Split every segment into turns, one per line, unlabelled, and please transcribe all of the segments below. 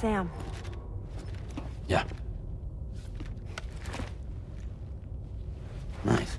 Sam.
Yeah. Nice.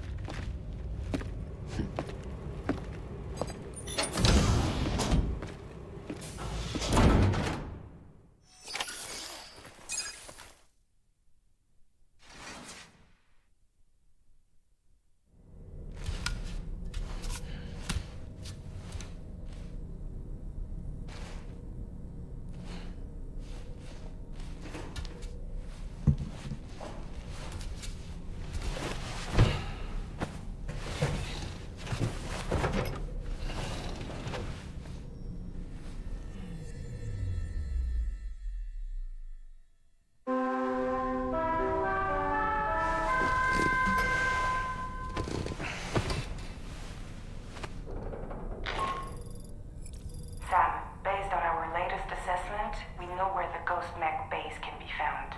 Sam, based on our latest assessment, we know where the Ghost Mech base can be found.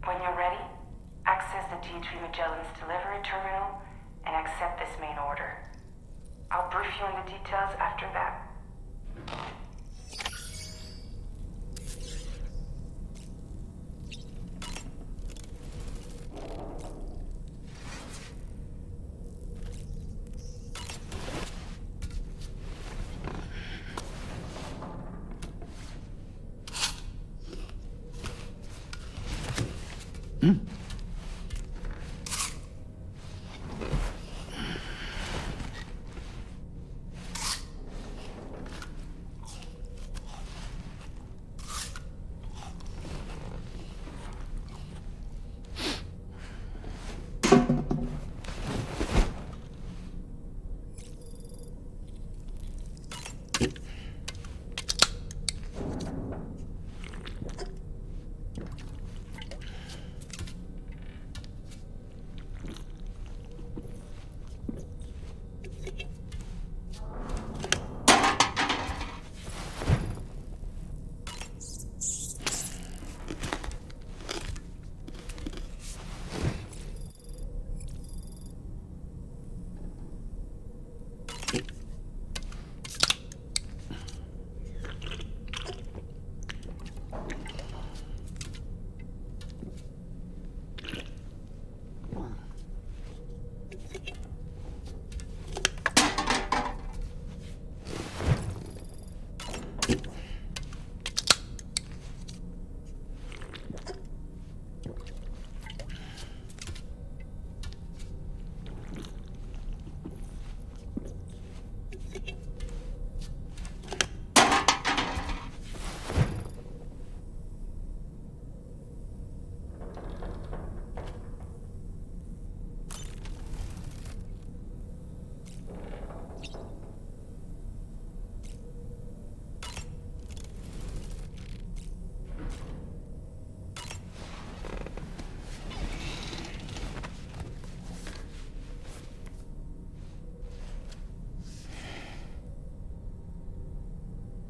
When you're ready, access the G3 Magellan's delivery terminal and accept this main order. I'll brief you on the details after that.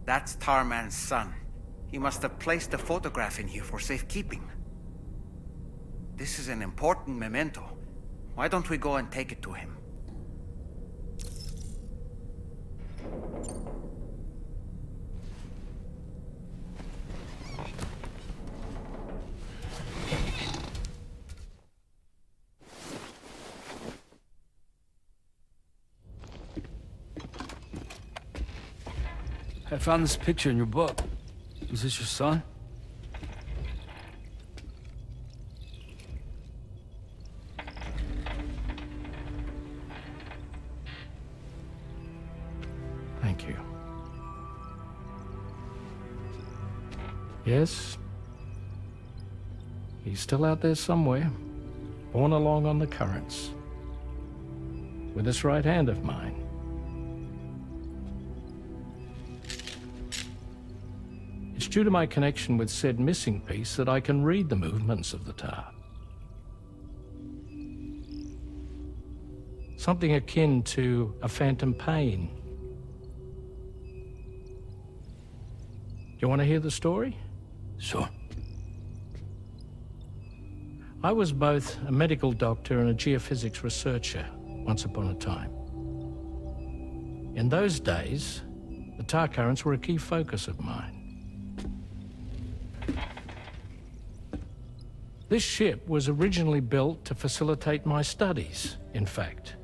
That's Tarman's son. He must have placed a photograph in here for safekeeping. This is an important memento. Why don't we go and take it to him?
I found this picture in your book. Is this your son? Thank you. Yes. He's still out there somewhere, borne along on the currents, with this right hand of mine. It's due to my connection with said missing piece that I can read the movements of the tar. Something akin to a phantom pain. Do you want to hear the story?
Sure.
I was both a medical doctor and a geophysics researcher once upon a time. In those days, the tar currents were a key focus of mine. This ship was originally built to facilitate my studies, in fact.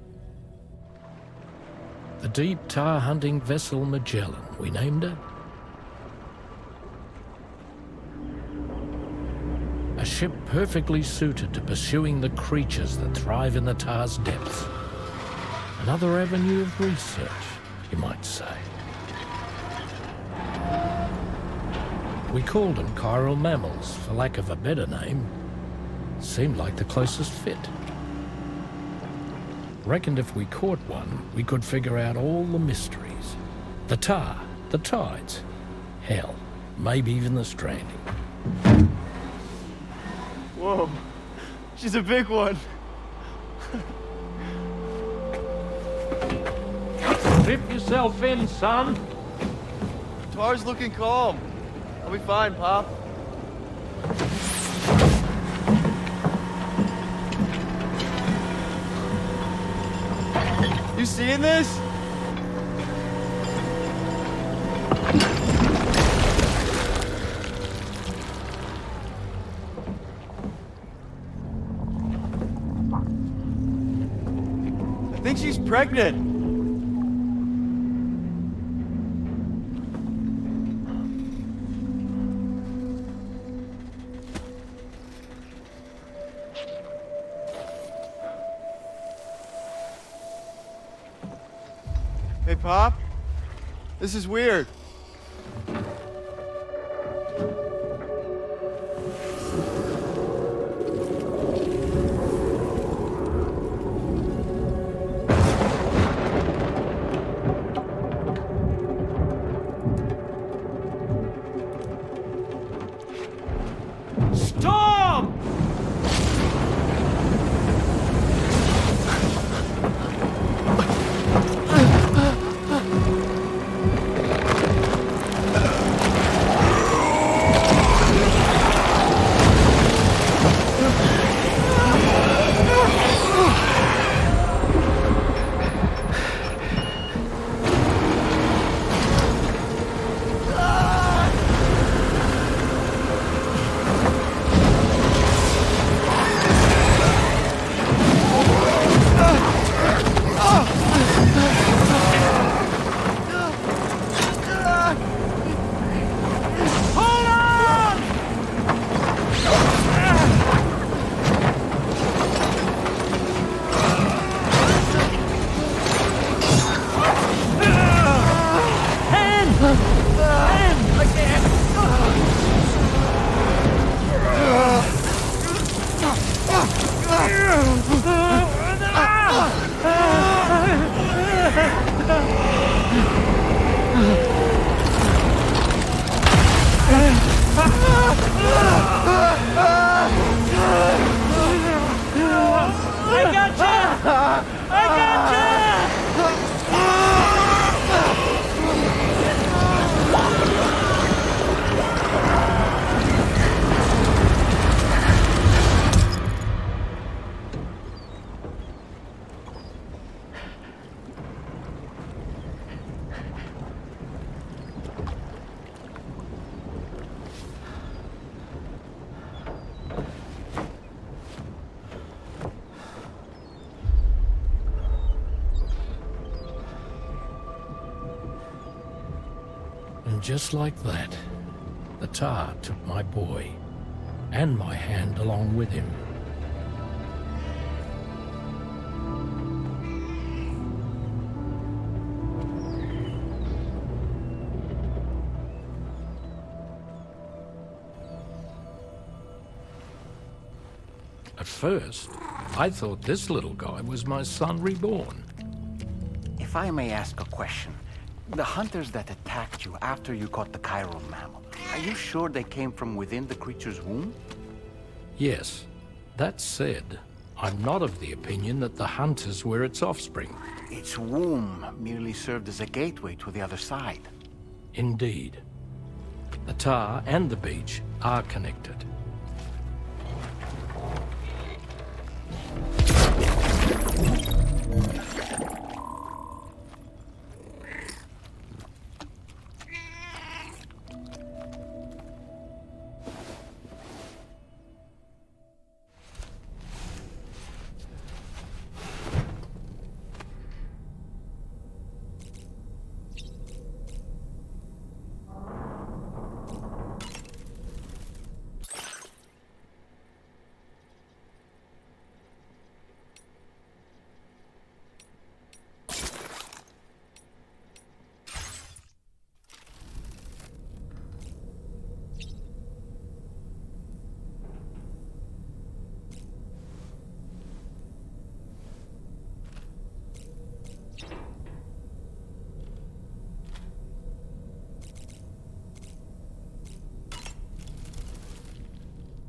The deep tar hunting vessel Magellan, we named her. A ship perfectly suited to pursuing the creatures that thrive in the tar's depths. Another avenue of research, you might say. We called them chiral mammals, for lack of a better name. Seemed like the closest fit. Reckoned if we caught one, we could figure out all the mysteries. The tar, the tides, hell, maybe even the stranding.
Whoa, she's a big one.
Strip yourself in, son.
Tar's looking calm. I'll be fine, Pop. You seeing this? I think she's pregnant. Hey, Pop. This is weird.
Storm! And just like that, the tar took my boy, and my hand along with him. At first, I thought this little guy was my son reborn.
If I may ask a question, the hunters that attacked you after you caught the chiral mammal, are you sure they came from within the creature's womb?
Yes. That said, I'm not of the opinion that the hunters were its offspring.
Its womb merely served as a gateway to the other side.
Indeed. The tar and the beach are connected.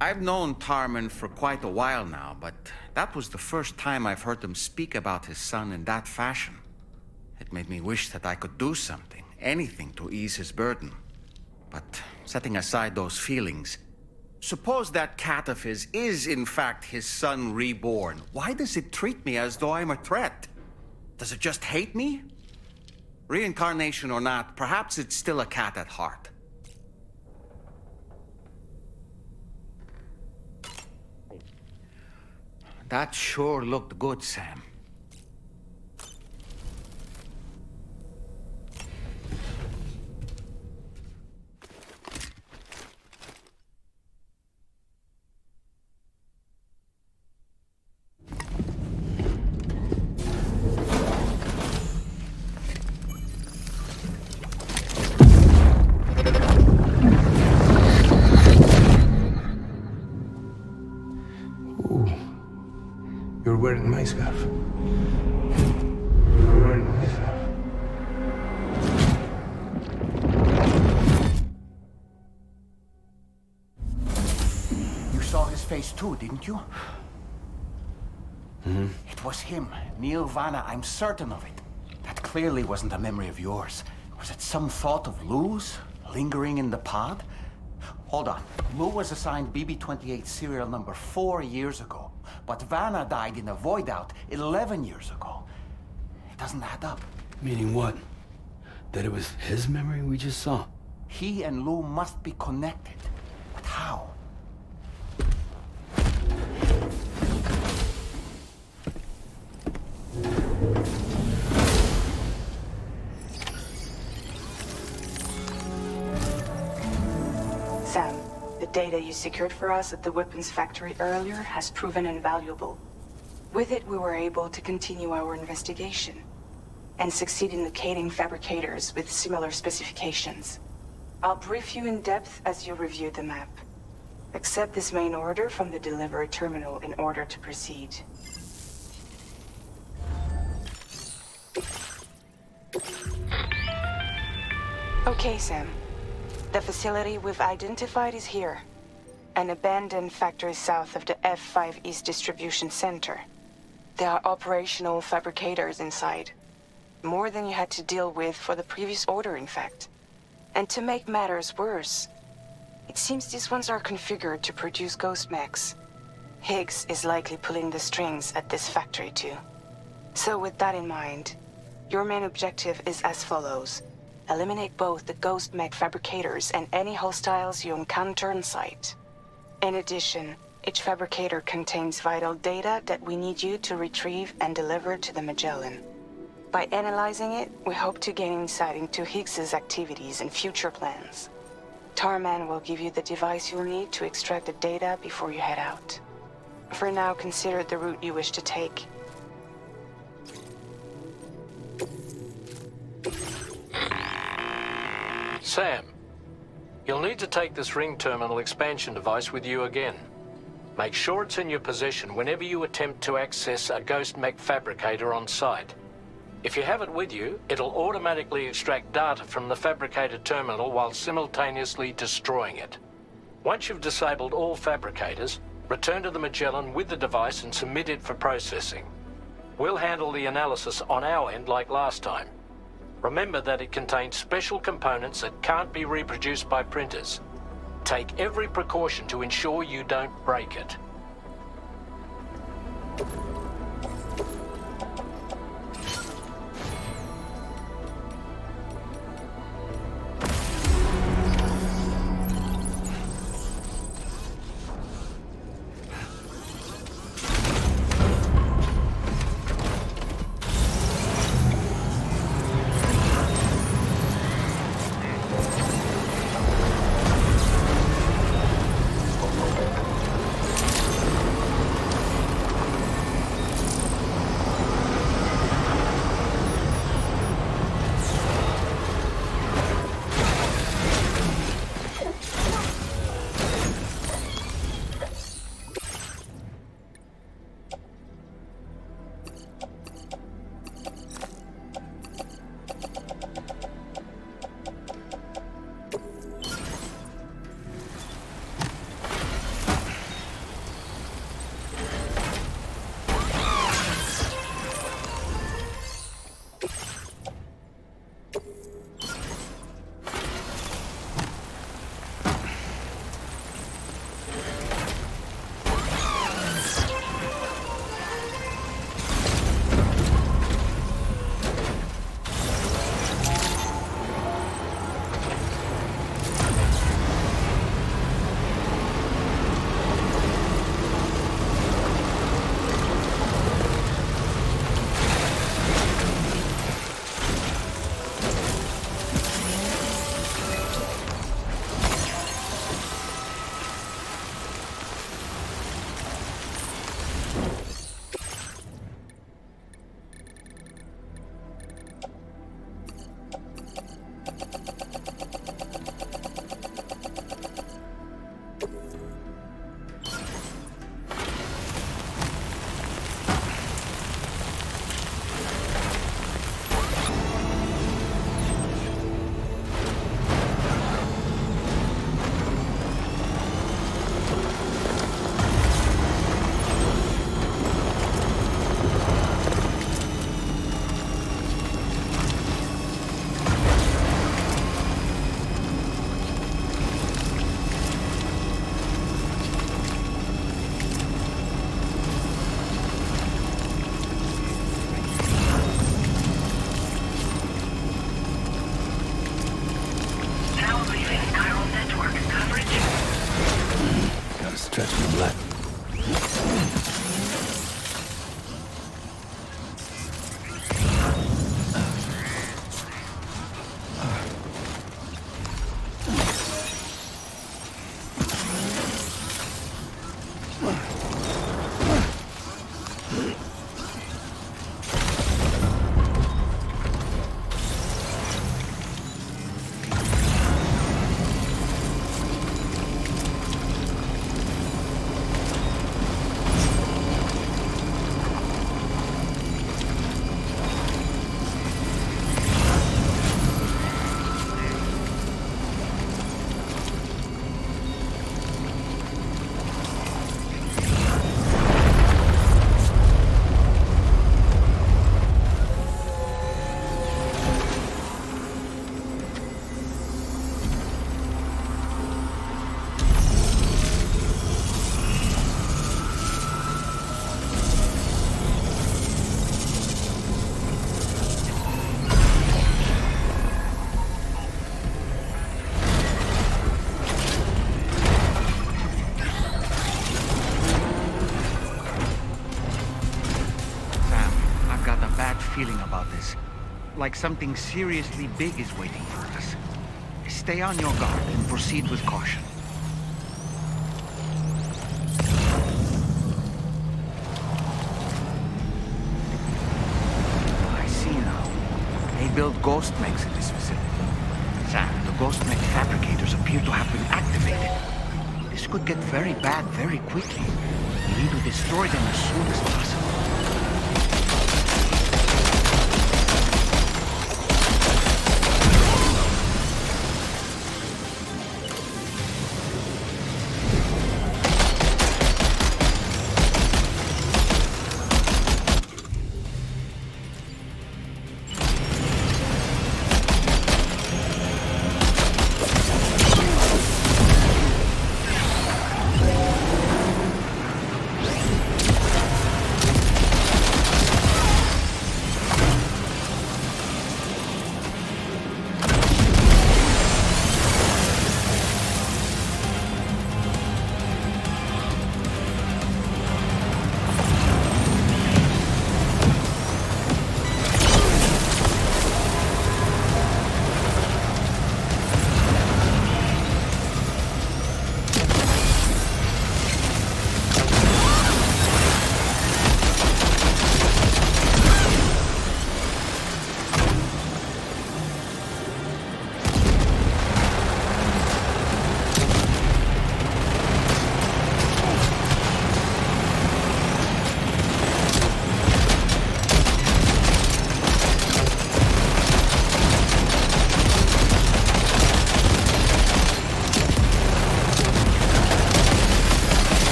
I've known Tarman for quite a while now, but that was the first time I've heard him speak about his son in that fashion. It made me wish that I could do something, anything to ease his burden. But setting aside those feelings, suppose that cat of his is in fact his son reborn. Why does it treat me as though I'm a threat? Does it just hate me? Reincarnation or not, perhaps it's still a cat at heart. That sure looked good, Sam.
You're wearing my scarf. You're wearing my scarf.
You saw his face too, didn't you? It was him, Neil Vanna, I'm certain of it. That clearly wasn't a memory of yours. Was it some thought of Lou's, lingering in the pod? Hold on. Lou was assigned BB-28 serial number 4 years ago. But Vanna died in a void out 11 years ago. It doesn't add up.
Meaning what? That it was his memory we just saw?
He and Lou must be connected. But how?
Sam, the data you secured for us at the weapons factory earlier has proven invaluable. With it, we were able to continue our investigation and succeed in locating fabricators with similar specifications. I'll brief you in depth as you review the map. Accept this main order from the delivery terminal in order to proceed. Okay, Sam. The facility we've identified is here. An abandoned factory south of the F5 East Distribution Center. There are operational fabricators inside. More than you had to deal with for the previous order, in fact. And to make matters worse, it seems these ones are configured to produce ghost mechs. Higgs is likely pulling the strings at this factory too. So with that in mind, your main objective is as follows. Eliminate both the ghost mech fabricators and any hostiles you encounter on site. In addition, each fabricator contains vital data that we need you to retrieve and deliver to the Magellan. By analyzing it, we hope to gain insight into Higgs's activities and future plans. Tarman will give you the device you'll need to extract the data before you head out. For now, consider the route you wish to take.
Sam, you'll need to take this ring terminal expansion device with you again. Make sure it's in your possession whenever you attempt to access a ghost mech fabricator on site. If you have it with you, it'll automatically extract data from the fabricator terminal while simultaneously destroying it. Once you've disabled all fabricators, return to the Magellan with the device and submit it for processing. We'll handle the analysis on our end like last time. Remember that it contains special components that can't be reproduced by printers. Take every precaution to ensure you don't break it.
Stretch my blood.
Feeling about this. Like something seriously big is waiting for us. Stay on your guard and proceed with caution. I see now. They build ghost mechs in this facility. Sam, the ghost mech fabricators appear to have been activated. This could get very bad very quickly. We need to destroy them as soon as possible.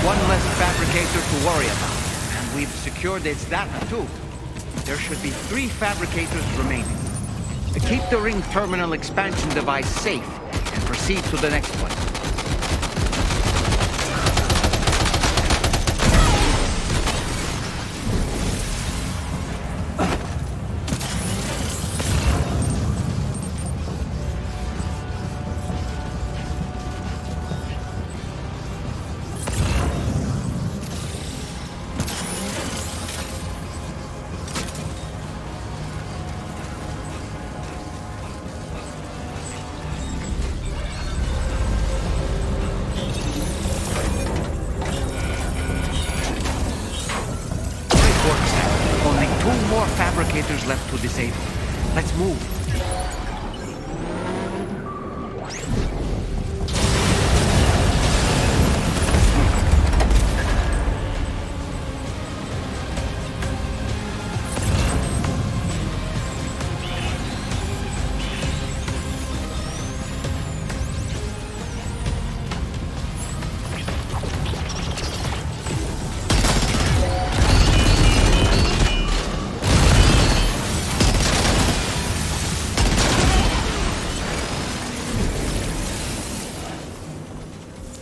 one less fabricator to worry about. And we've secured its data, too. There should be 3 fabricators remaining. Keep the ring terminal expansion device safe, and proceed to the next one. Only 2 more fabricators left to disable. Let's move.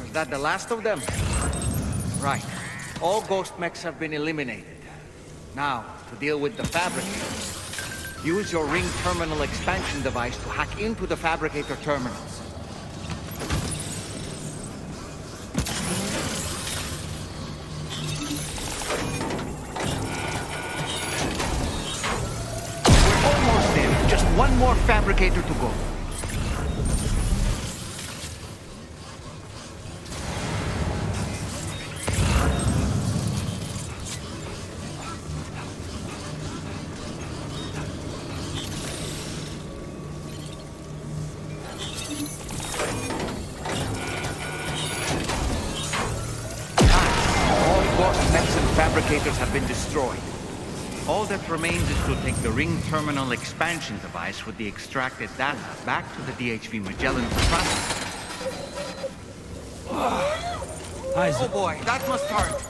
Is that the last of them? Right. All ghost mechs have been eliminated. Now, to deal with the fabricators. Use your ring terminal expansion device to hack into the fabricator terminals. We're almost there. Just one more fabricator to go. Fabricators have been destroyed. All that remains is to take the ring terminal expansion device with the extracted data back to the DHV Magellan for processing. Oh boy, that must hurt.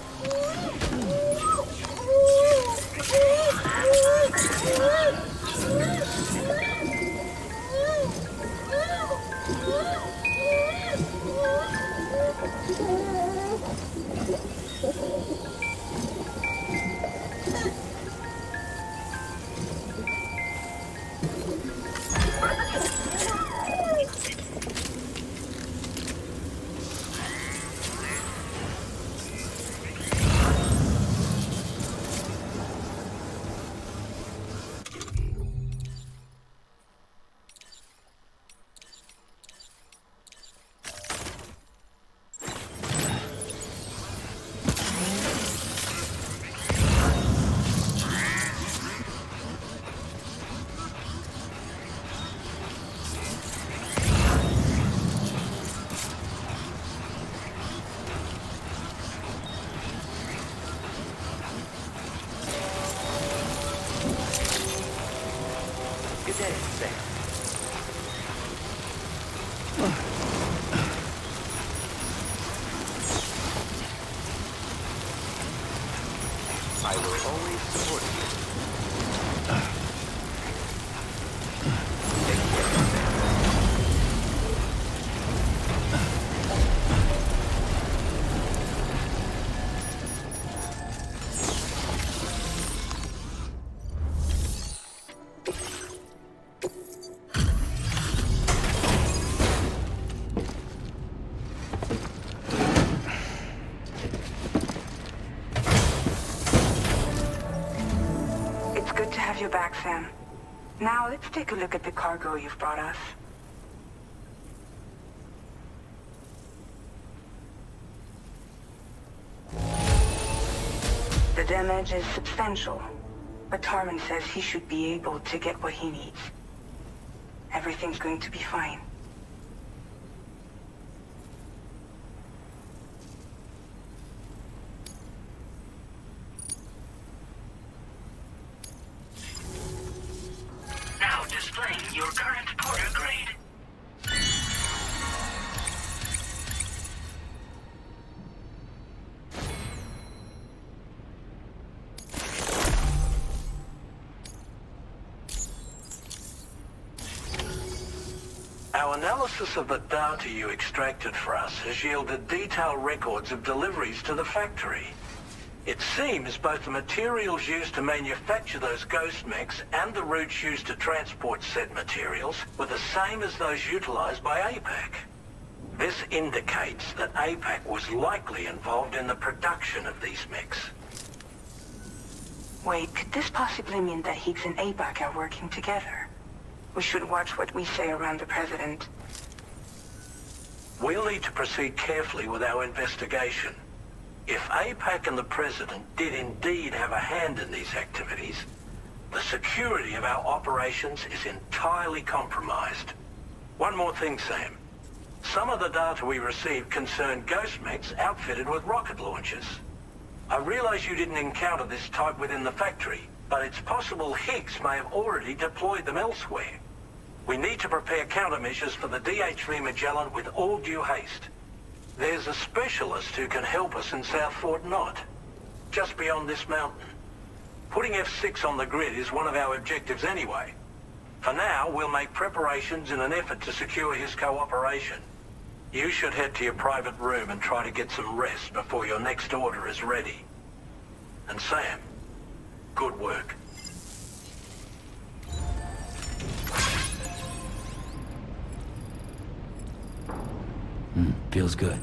I will always support you.
Good to have you back, Sam. Now, let's take a look at the cargo you've brought us. The damage is substantial, but Tarman says he should be able to get what he needs. Everything's going to be fine.
Your current Porter grade.
analysis of the data you extracted for us has yielded detailed records of deliveries to the factory. It seems both the materials used to manufacture those ghost mechs and the routes used to transport said materials were the same as those utilized by APAC. This indicates that APAC was likely involved in the production of these mechs.
Wait, could this possibly mean that Higgs and APAC are working together? We should watch what we say around the President.
We'll need to proceed carefully with our investigation. If APAC and the President did indeed have a hand in these activities, the security of our operations is entirely compromised. One more thing, Sam. Some of the data we received concerned ghost mechs outfitted with rocket launchers. I realize you didn't encounter this type within the factory, but it's possible Higgs may have already deployed them elsewhere. We need to prepare countermeasures for the DH3 Magellan with all due haste. There's a specialist who can help us in South Fort Knott, just beyond this mountain. Putting F6 on the grid is one of our objectives anyway. For now, we'll make preparations in an effort to secure his cooperation. You should head to your private room and try to get some rest before your next order is ready. And Sam, good work.
Feels good.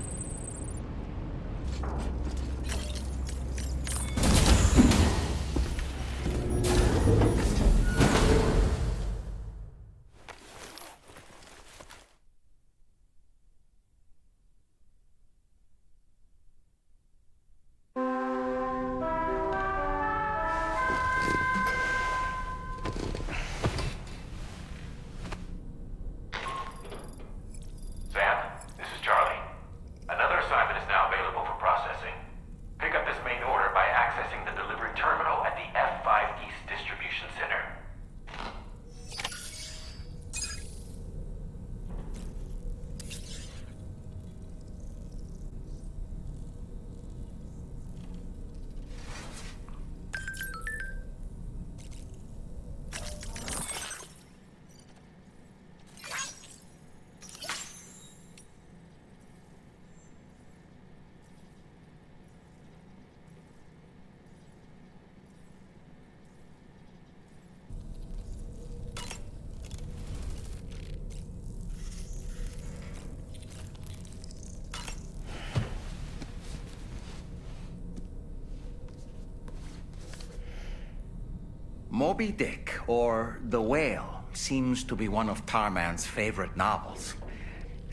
Moby Dick, or The Whale, seems to be one of Tarman's favorite novels.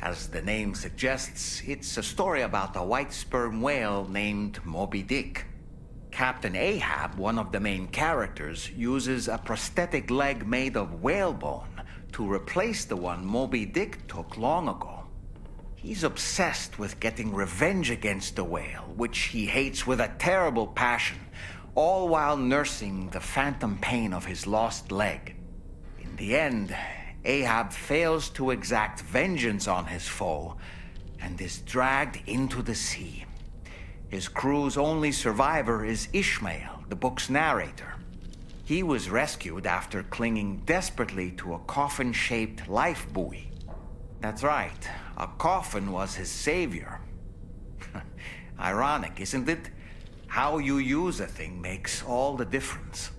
As the name suggests, it's a story about a white sperm whale named Moby Dick. Captain Ahab, one of the main characters, uses a prosthetic leg made of whalebone to replace the one Moby Dick took long ago. He's obsessed with getting revenge against the whale, which he hates with a terrible passion, all while nursing the phantom pain of his lost leg. In the end, Ahab fails to exact vengeance on his foe and is dragged into the sea. His crew's only survivor is Ishmael, the book's narrator. He was rescued after clinging desperately to a coffin-shaped life buoy. That's right, a coffin was his savior. Ironic, isn't it? How you use a thing makes all the difference.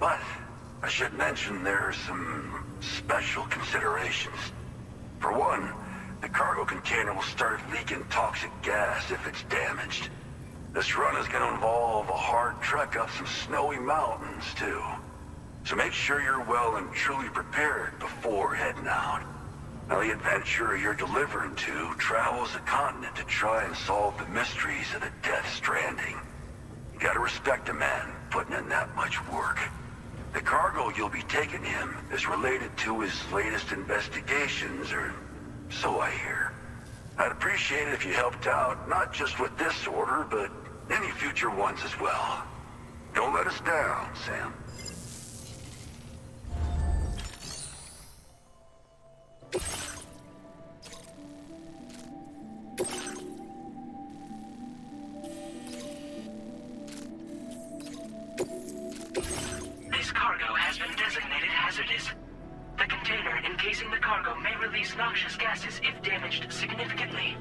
But I should mention there are some special considerations. For one, the cargo container will start leaking toxic gas if it's damaged. This run is going to involve a hard trek up some snowy mountains, too. So make sure you're well and truly prepared before heading out. Now, the adventurer you're delivering to travels the continent to try and solve the mysteries of the Death Stranding. You gotta respect a man putting in that much work. The cargo you'll be taking him is related to his latest investigations, or so I hear. I'd appreciate it if you helped out, not just with this order, but any future ones as well. Don't let us down, Sam.
This cargo has been designated hazardous. The container encasing the cargo may release noxious gases if damaged significantly.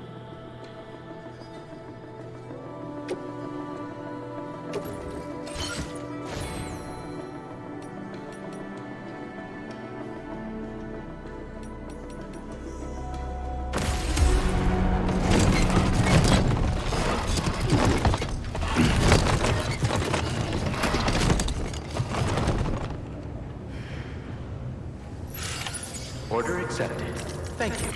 Order accepted. Thank you.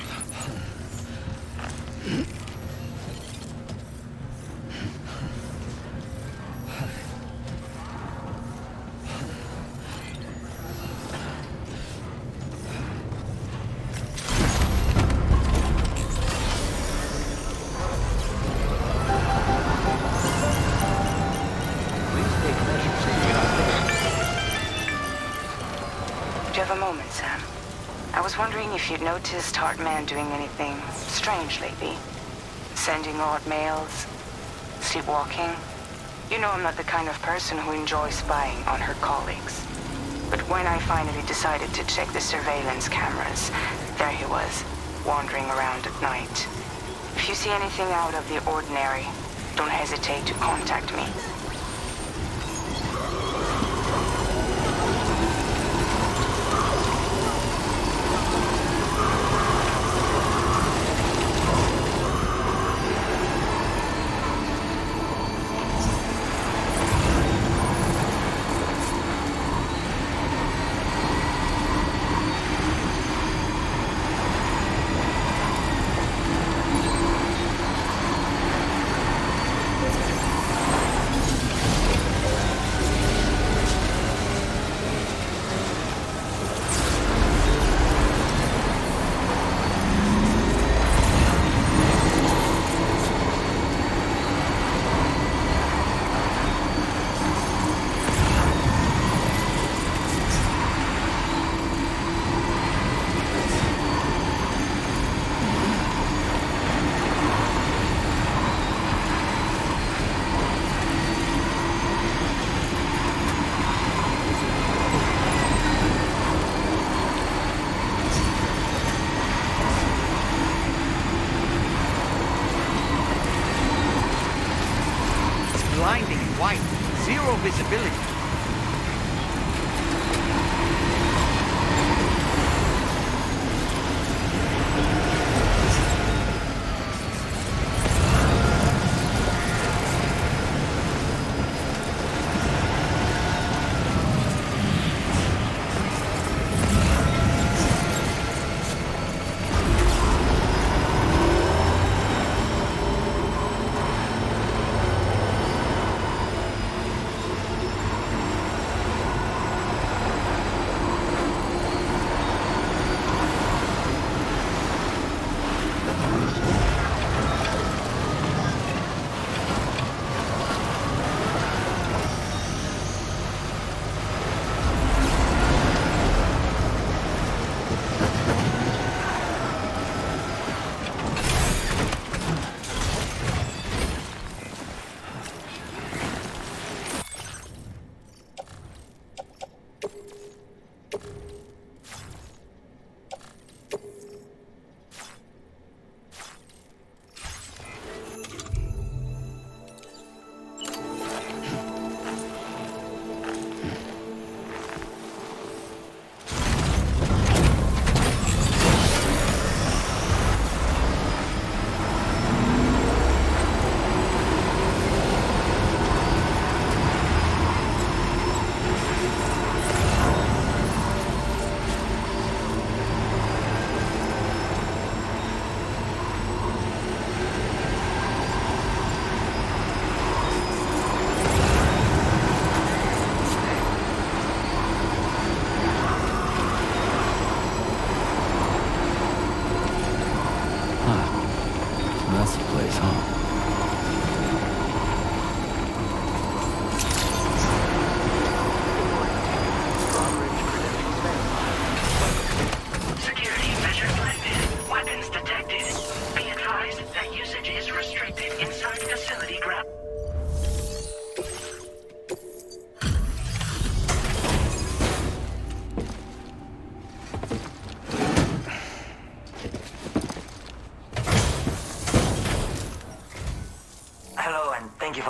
Please take measures so you cannot fail.
Do you have a moment, Sam? I was wondering if you'd noticed Hartman doing anything strange lately. Sending odd mails, sleepwalking. You know I'm not the kind of person who enjoys spying on her colleagues. But when I finally decided to check the surveillance cameras, there he was, wandering around at night. If you see anything out of the ordinary, don't hesitate to contact me.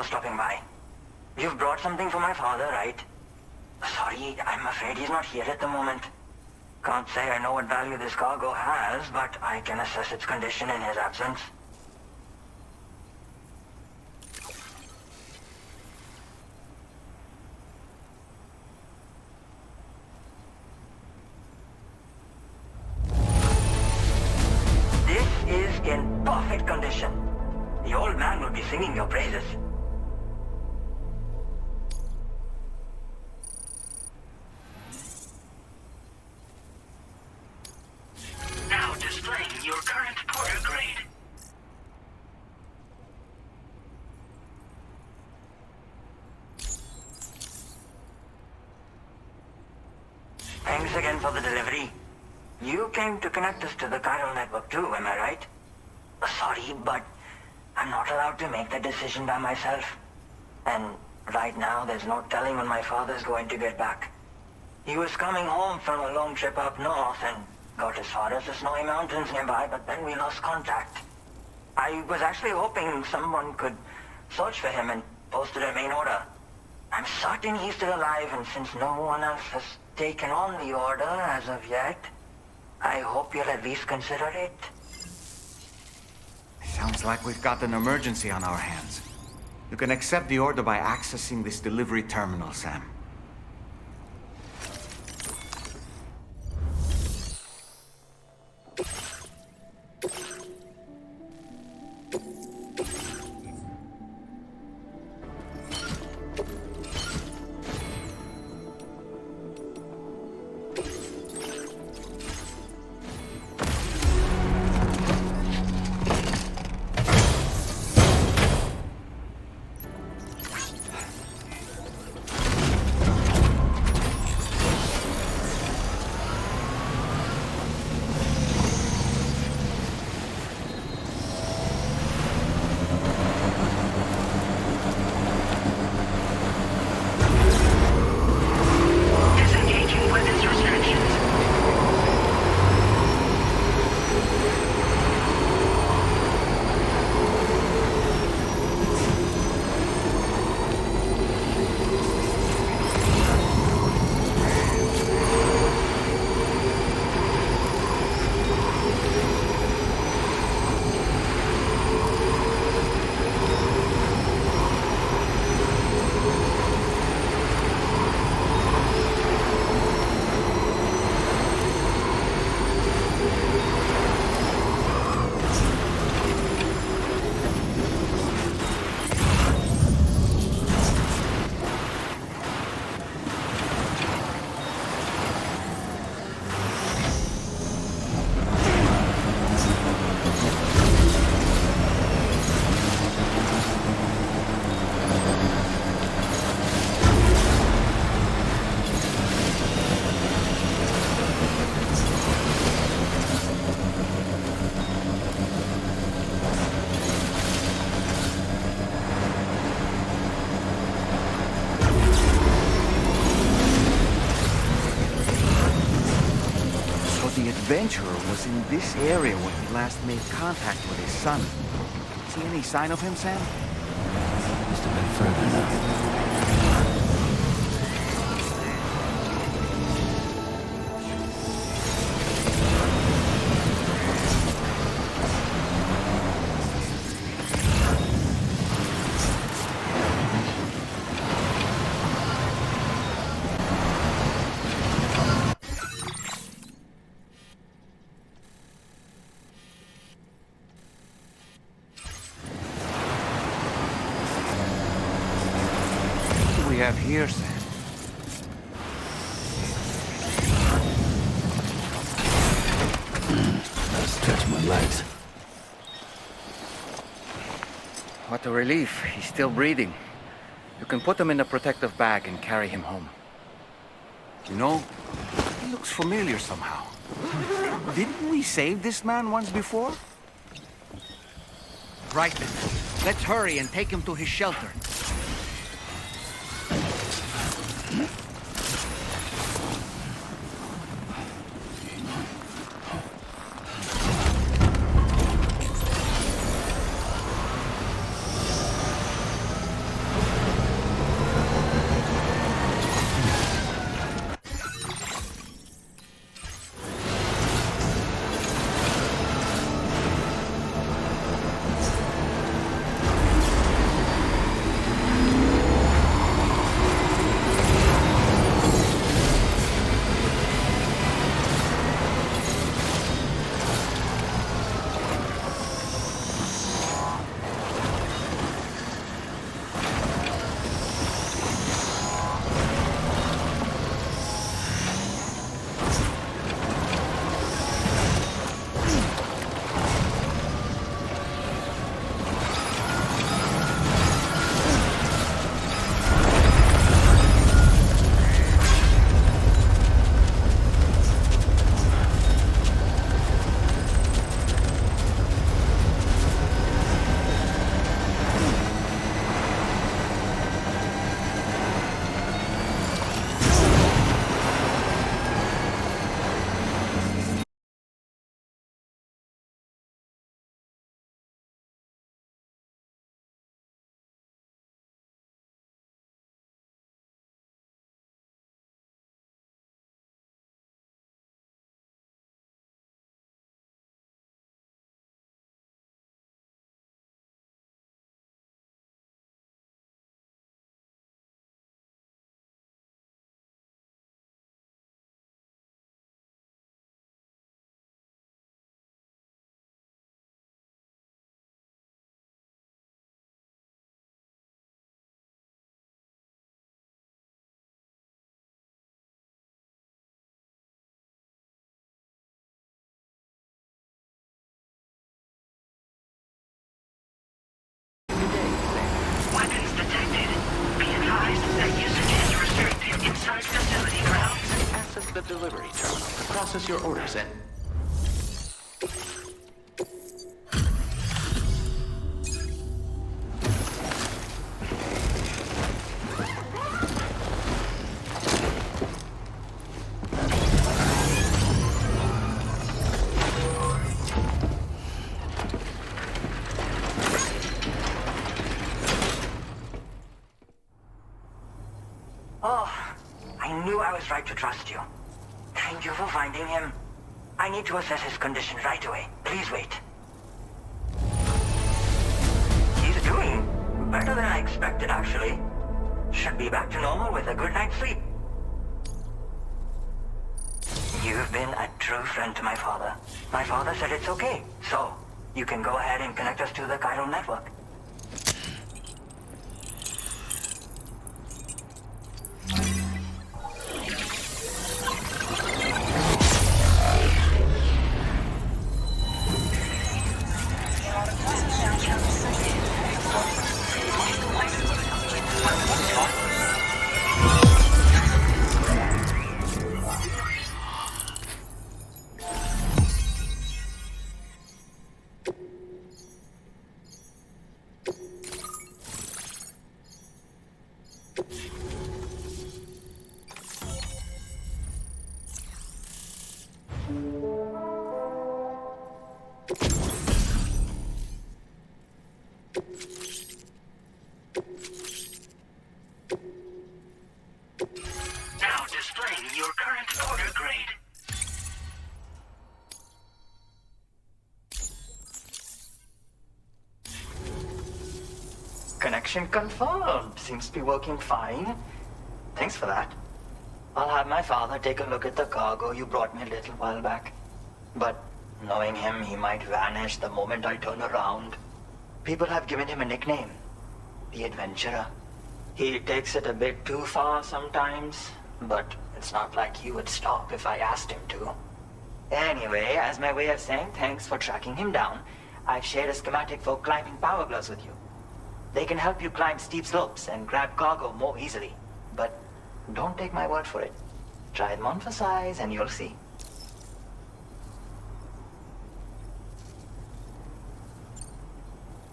for stopping by. You've brought something for my father, right? Sorry, I'm afraid he's not here at the moment. Can't say I know what value this cargo has, but I can assess its condition in his absence. This is in perfect condition. The old man will be singing your praises.
Now displaying your current porter grade.
Thanks again for the delivery. You came to connect us to the chiral network too, am I right? Sorry, but I'm not allowed to make that decision by myself. And right now, there's no telling when my father's going to get back. He was coming home from a long trip up north and got as far as the snowy mountains nearby, but then we lost contact. I was actually hoping someone could search for him and posted a main order. I'm certain he's still alive, and since no one else has taken on the order as of yet, I hope you'll at least consider it.
Sounds like we've got an emergency on our hands. You can accept the order by accessing this delivery terminal, Sam.
Disengaging weapons restrictions.
The adventurer was in this area when he last made contact with his son. See any sign of him, Sam?
Must have been further now.
What do we have here, Sam?
Gotta stretch my legs.
What a relief. He's still breathing. You can put him in a protective bag and carry him home. You know, he looks familiar somehow. Didn't we save this man once before? Right then. Let's hurry and take him to his shelter.
the delivery terminal to process your orders and...
Oh, I knew I was right to trust you. Thank you for finding him. I need to assess his condition right away. Please wait. He's doing better than I expected, actually. Should be back to normal with a good night's sleep. You've been a true friend to my father. My father said it's okay, so you can go ahead and connect us to the chiral network.
Now displaying your current order grade.
Connection confirmed. Seems to be working fine. Thanks for that. I'll have my father take a look at the cargo you brought me a little while back. But knowing him, he might vanish the moment I turn around. People have given him a nickname. The Adventurer. He takes it a bit too far sometimes, but it's not like he would stop if I asked him to. Anyway, as my way of saying thanks for tracking him down, I've shared a schematic for climbing power gloves with you. They can help you climb steep slopes and grab cargo more easily. But don't take my word for it. Try them on for size and you'll see.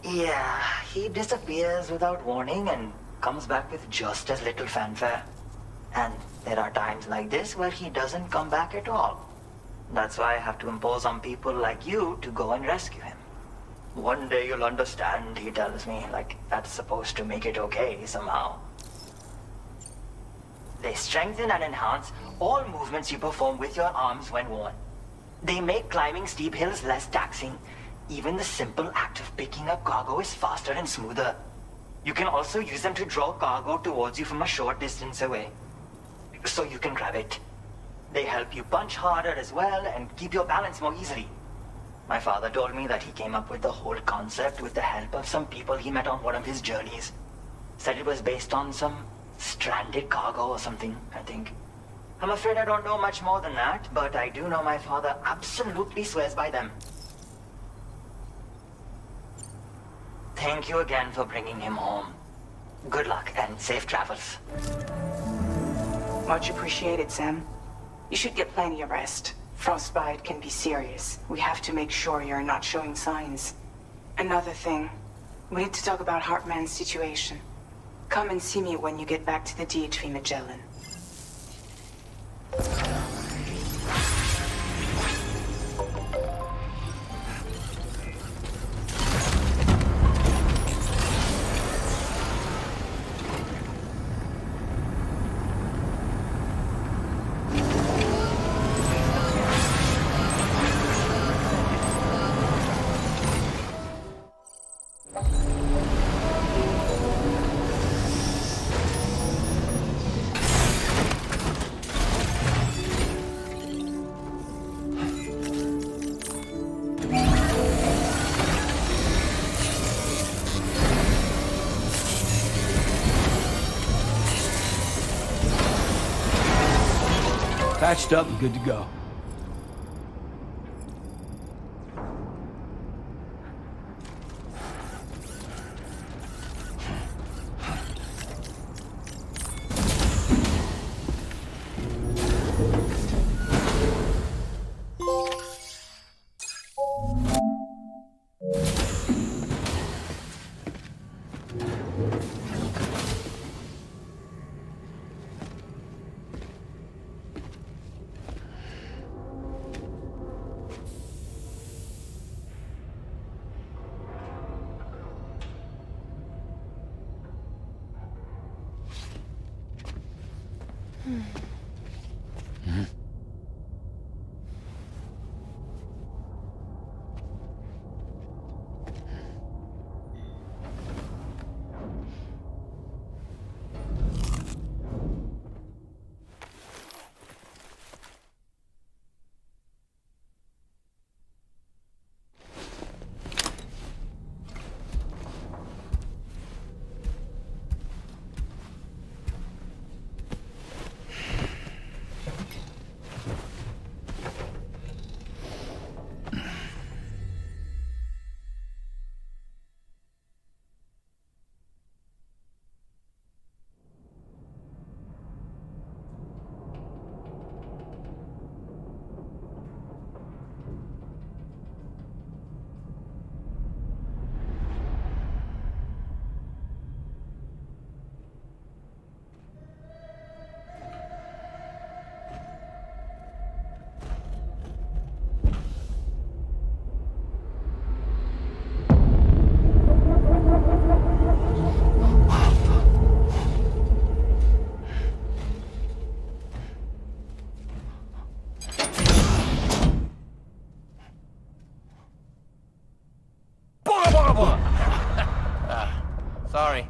Yeah, he disappears without warning and comes back with just as little fanfare. And there are times like this where he doesn't come back at all. That's why I have to impose on people like you to go and rescue him. One day you'll understand, he tells me, like that's supposed to make it okay somehow. They strengthen and enhance all movements you perform with your arms when worn. They make climbing steep hills less taxing. Even the simple act of picking up cargo is faster and smoother. You can also use them to draw cargo towards you from a short distance away, so you can grab it. They help you punch harder as well and keep your balance more easily. My father told me that he came up with the whole concept with the help of some people he met on one of his journeys. Said it was based on some stranded cargo or something, I think. I'm afraid I don't know much more than that, but I do know my father absolutely swears by them. Thank you again for bringing him home. Good luck and safe travels.
Much appreciated, Sam. You should get plenty of rest. Frostbite can be serious. We have to make sure you're not showing signs. Another thing, we need to talk about Hartman's situation. Come and see me when you get back to the DHV Magellan.
Patched up and good to go.
Sorry.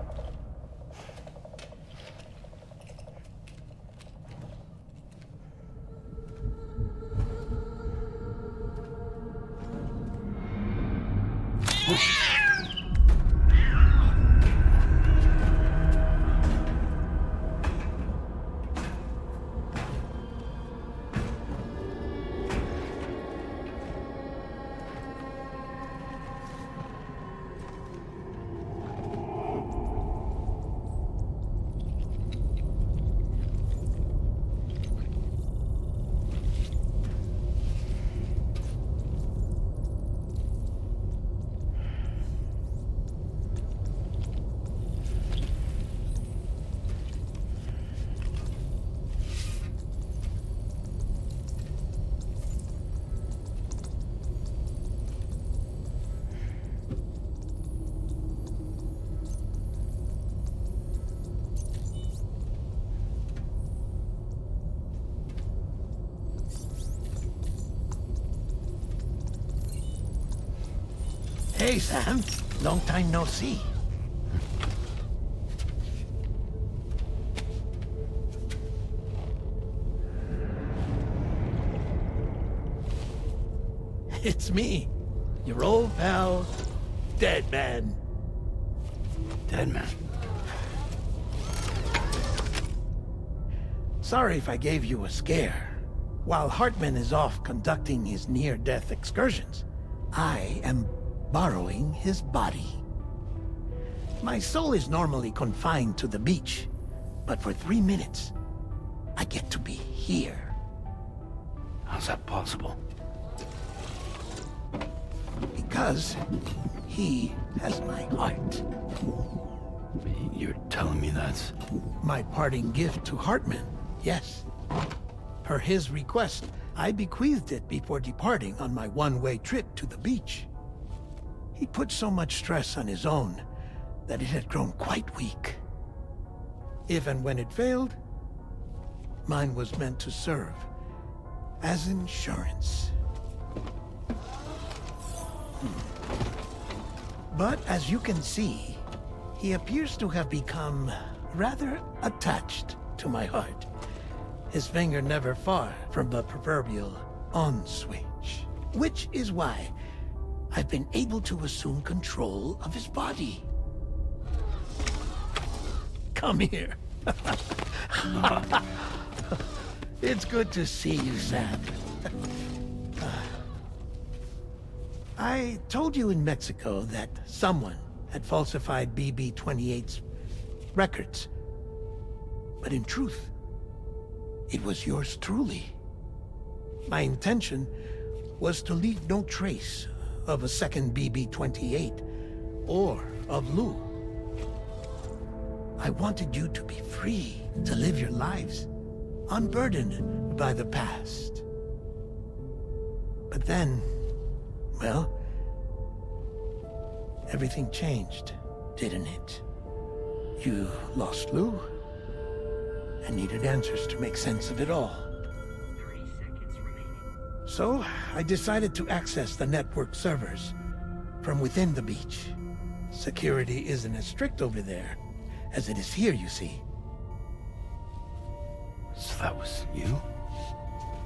Hey, Sam. Long time no see. It's me, your old pal, Dead Man.
Dead Man?
Sorry if I gave you a scare. While Hartman is off conducting his near-death excursions, I am borrowing his body. My soul is normally confined to the beach, but for 3 minutes, I get to be here.
How's that possible?
Because he has my heart.
You're telling me that's...
My parting gift to Hartman, yes. Per his request, I bequeathed it before departing on my one-way trip to the beach. He put so much stress on his own that it had grown quite weak. If and when it failed, mine was meant to serve as insurance. But as you can see, he appears to have become rather attached to my heart. His finger never far from the proverbial on switch. Which is why I've been able to assume control of his body. Come here. It's good to see you, Sam. I told you in Mexico that someone had falsified BB-28's records. But in truth, it was yours truly. My intention was to leave no trace of a second BB-28 or of Lou. I wanted you to be free to live your lives, unburdened by the past. But then, well, everything changed, didn't it? You lost Lou, and needed answers to make sense of it all.
30 seconds remaining.
So, I decided to access the network servers from within the beach. Security isn't as strict over there as it is here, you see.
So that was you?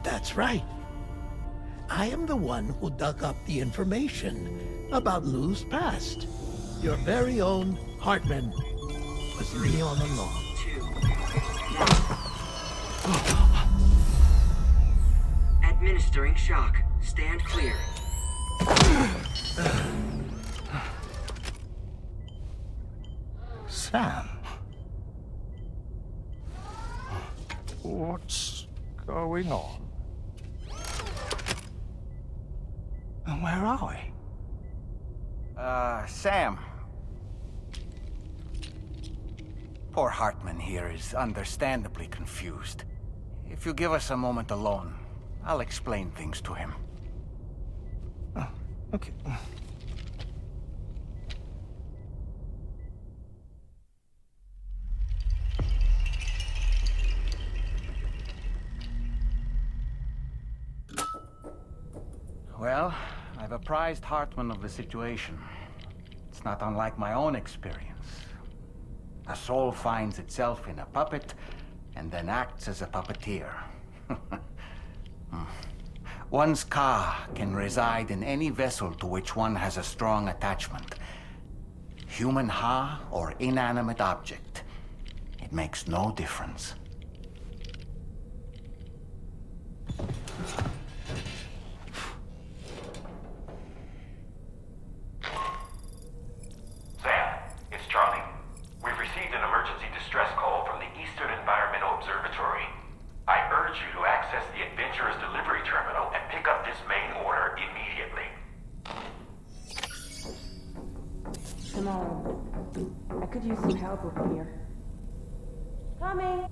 That's right. I am the one who dug up the information about Lou's past. Your very own Hartman was me all along.
2. Administering shock. Stand clear.
Sam? What's going on? And where are we? Sam. Poor Hartman here is understandably confused. If you give us a moment alone, I'll explain things to him.
Oh, okay.
Well, I've apprised Hartman of the situation. It's not unlike my own experience. A soul finds itself in a puppet, and then acts as a puppeteer. One's ka can reside in any vessel to which one has a strong attachment. Human ha or inanimate object. It makes no difference.
Sam, it's Charlie. We've received an emergency distress call from the Eastern Environmental Observatory. I urge you to access the Adventurer's delivery terminal and pick up this main order immediately.
Simone, I could use some help over here. Coming!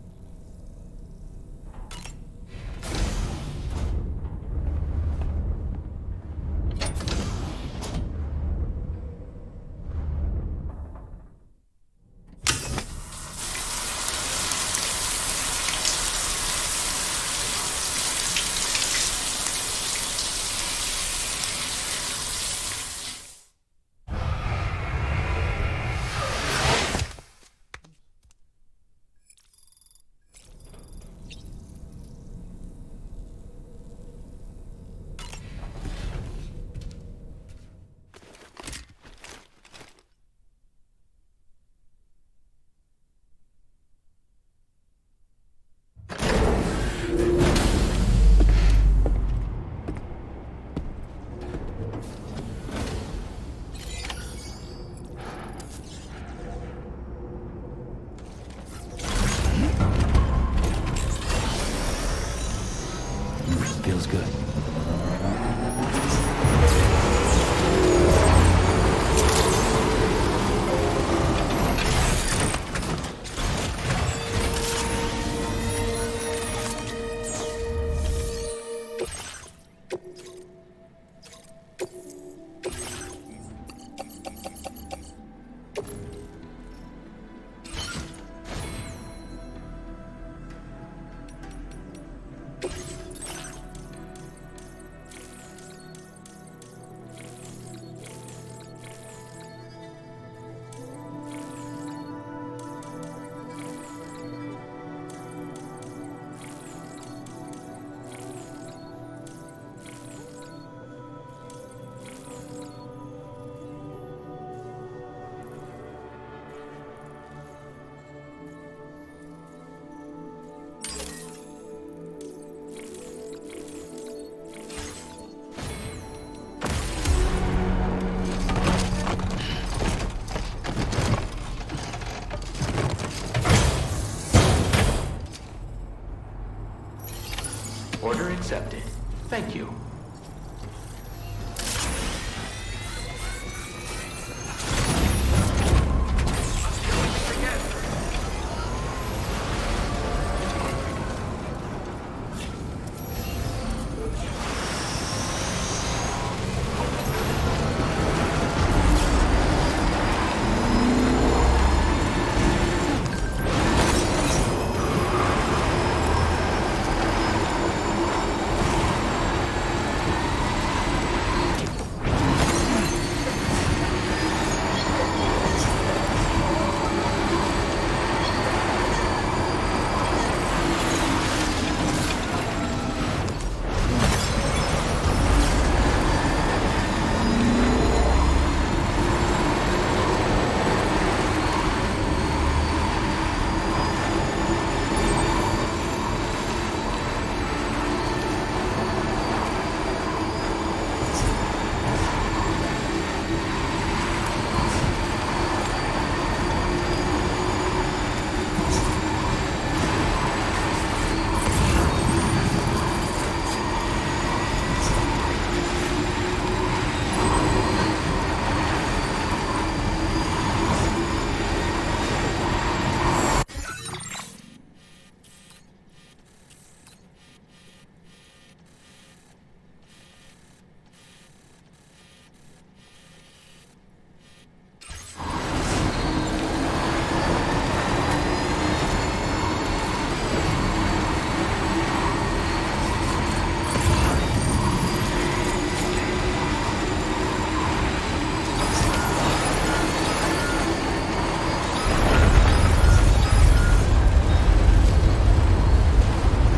Feels good.
Order accepted. Thank you.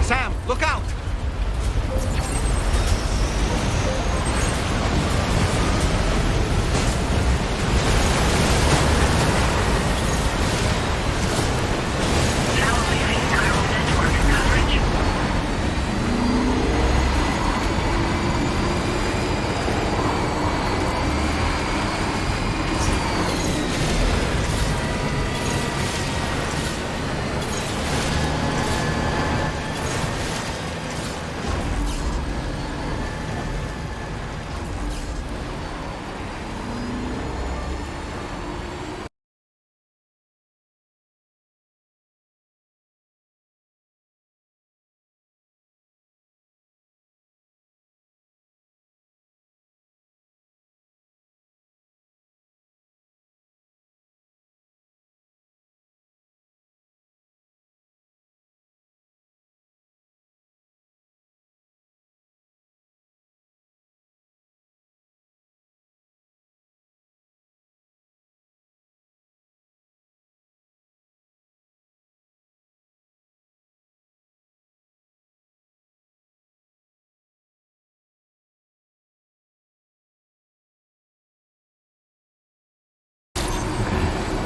Sam, look out!
Now leaving neural network coverage.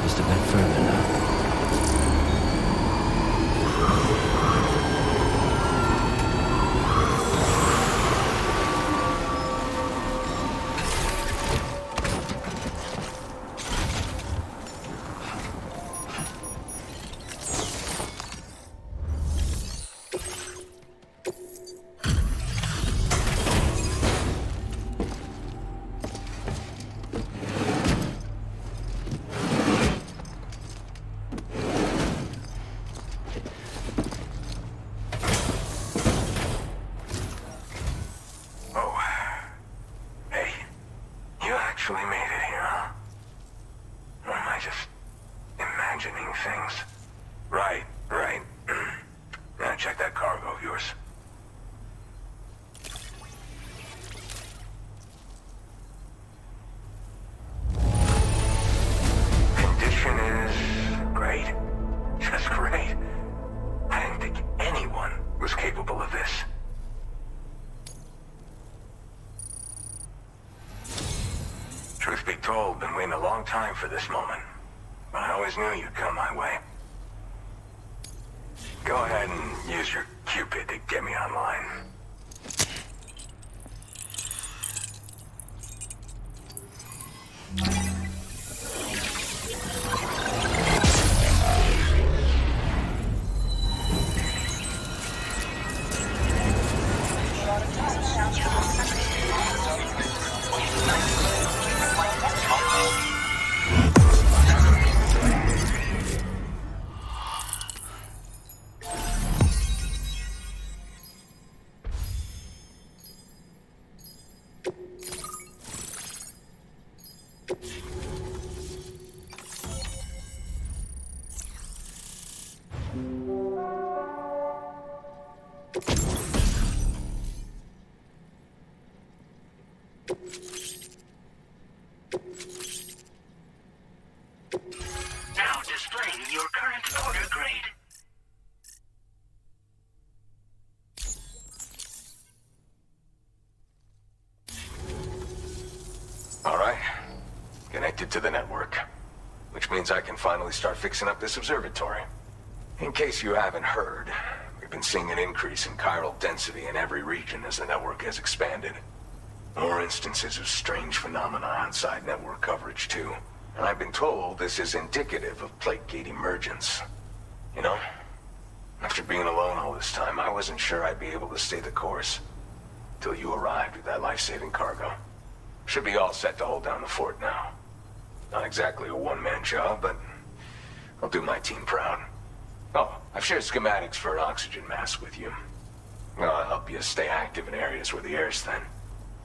Just a bit further now.
You actually made it here, huh? Or am I just imagining things? Right. Now check that cargo of yours. Condition is great. Just great. I didn't think anyone was capable of this. Truth be told, been waiting a long time for this moment. But I always knew you'd come my way. Go ahead and use your Cupid to get me online.
connected to the network, which means I can finally start fixing up this observatory. In case you haven't heard, we've been seeing an increase in chiral density in every region as the network has expanded. More instances of strange phenomena outside network coverage, too. And I've been told this is indicative of plate gate emergence. You know, after being alone all this time, I wasn't sure I'd be able to stay the course. Till you arrived with that life-saving cargo. Should be all set to hold down the fort now. Not exactly a one-man job, but I'll do my team proud. Oh, I've shared schematics for an oxygen mask with you. I'll help you stay active in areas where the air's thin.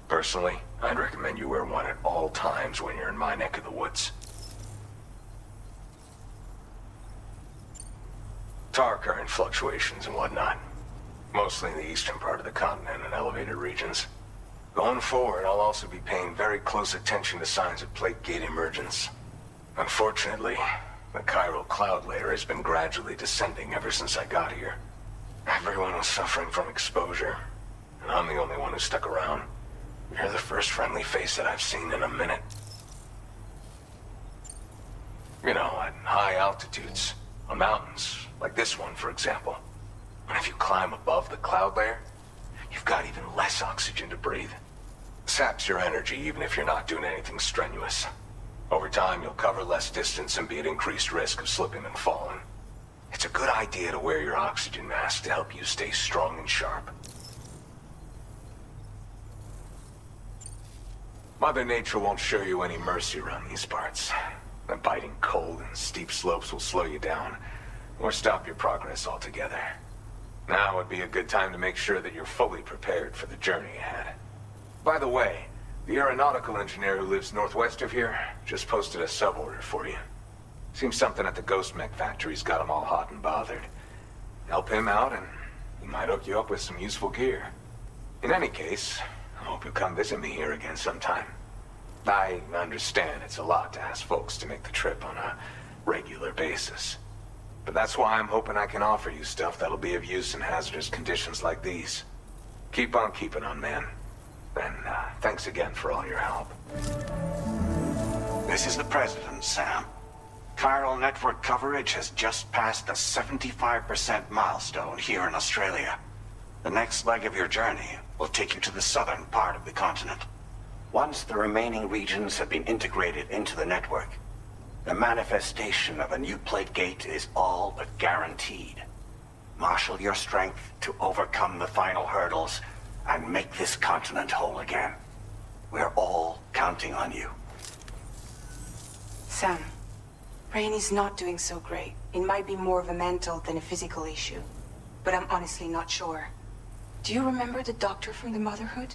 Personally, I'd recommend you wear one at all times when you're in my neck of the woods. Tar current fluctuations and whatnot. Mostly in the eastern part of the continent and elevated regions. Going forward, I'll also be paying very close attention to signs of plate gate emergence. Unfortunately, the chiral cloud layer has been gradually descending ever since I got here. Everyone was suffering from exposure, and I'm the only one who stuck around. You're the first friendly face that I've seen in a minute. You know, at high altitudes, on mountains, like this one, for example. And if you climb above the cloud layer, you've got even less oxygen to breathe. Saps your energy even if you're not doing anything strenuous. Over time, you'll cover less distance and be at increased risk of slipping and falling. It's a good idea to wear your oxygen mask to help you stay strong and sharp. Mother Nature won't show you any mercy around these parts. The biting cold and steep slopes will slow you down, or stop your progress altogether. Now would be a good time to make sure that you're fully prepared for the journey ahead. By the way, the aeronautical engineer who lives northwest of here just posted a sub-order for you. Seems something at the Ghost Mech factory's got him all hot and bothered. Help him out and he might hook you up with some useful gear. In any case, I hope you'll come visit me here again sometime. I understand it's a lot to ask folks to make the trip on a regular basis. But that's why I'm hoping I can offer you stuff that'll be of use in hazardous conditions like these. Keep on keeping on, man. And thanks again for all your help.
This is the President, Sam. Chiral network coverage has just passed the 75% milestone here in Australia. The next leg of your journey will take you to the southern part of the continent. Once the remaining regions have been integrated into the network, the manifestation of a new plate gate is all but guaranteed. Marshal your strength to overcome the final hurdles and make this continent whole again. We're all counting on you.
Sam, Rainey's not doing so great. It might be more of a mental than a physical issue, but I'm honestly not sure. Do you remember the doctor from the Motherhood?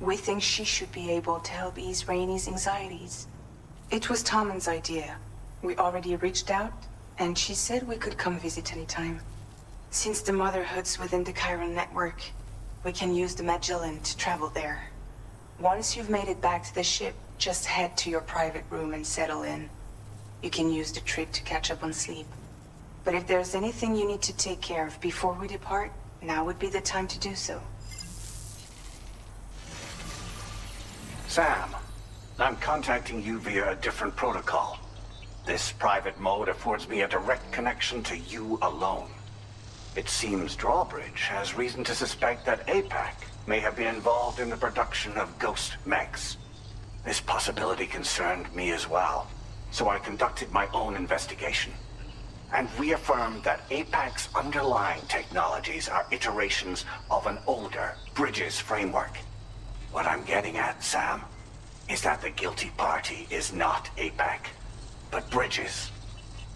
We think she should be able to help ease Rainey's anxieties. It was Tommen's idea. We already reached out, and she said we could come visit anytime. Since the Motherhood's within the chiral network, we can use the Magellan to travel there. Once you've made it back to the ship, just head to your private room and settle in. You can use the trip to catch up on sleep. But if there's anything you need to take care of before we depart, now would be the time to do so.
Sam, I'm contacting you via a different protocol. This private mode affords me a direct connection to you alone. It seems Drawbridge has reason to suspect that APAC may have been involved in the production of ghost mechs. This possibility concerned me as well, so I conducted my own investigation and reaffirmed that APAC's underlying technologies are iterations of an older Bridges framework. What I'm getting at, Sam, is that the guilty party is not APAC, but Bridges.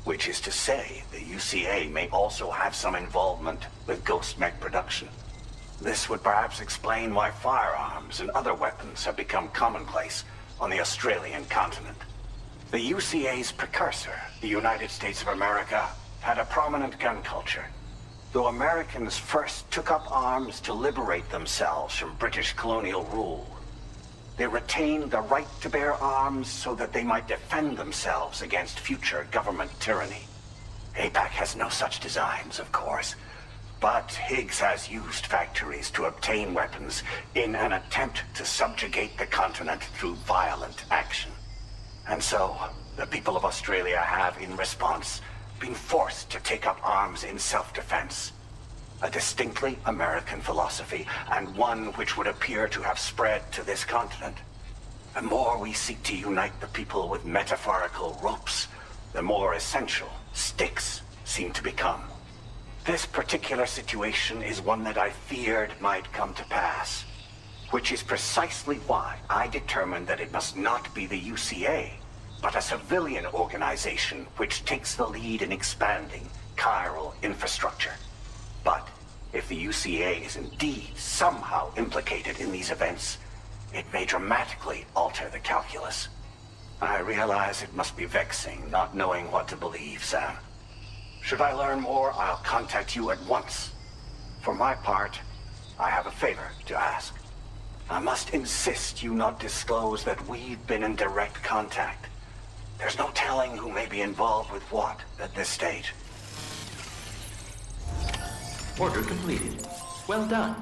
Which is to say, the UCA may also have some involvement with ghost mech production. This would perhaps explain why firearms and other weapons have become commonplace on the Australian continent. The UCA's precursor, the United States of America, had a prominent gun culture. Though Americans first took up arms to liberate themselves from British colonial rule, they retained the right to bear arms so that they might defend themselves against future government tyranny. APAC has no such designs, of course, but Higgs has used factories to obtain weapons in an attempt to subjugate the continent through violent action. And so, the people of Australia have, in response, been forced to take up arms in self-defense. A distinctly American philosophy, and one which would appear to have spread to this continent. The more we seek to unite the people with metaphorical ropes, the more essential sticks seem to become. This particular situation is one that I feared might come to pass, which is precisely why I determined that it must not be the UCA, but a civilian organization which takes the lead in expanding chiral infrastructure. But if the UCA is indeed somehow implicated in these events, it may dramatically alter the calculus. I realize it must be vexing not knowing what to believe, Sam. Should I learn more, I'll contact you at once. For my part, I have a favor to ask. I must insist you not disclose that we've been in direct contact. There's no telling who may be involved with what at this stage.
Order completed. Well done.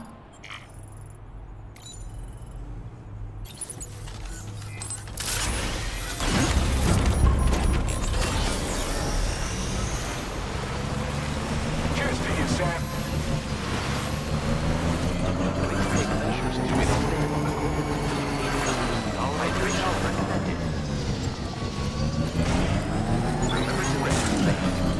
Cheers to you, Sam.
All right, Rachel, recommended. Remember to rest your legs.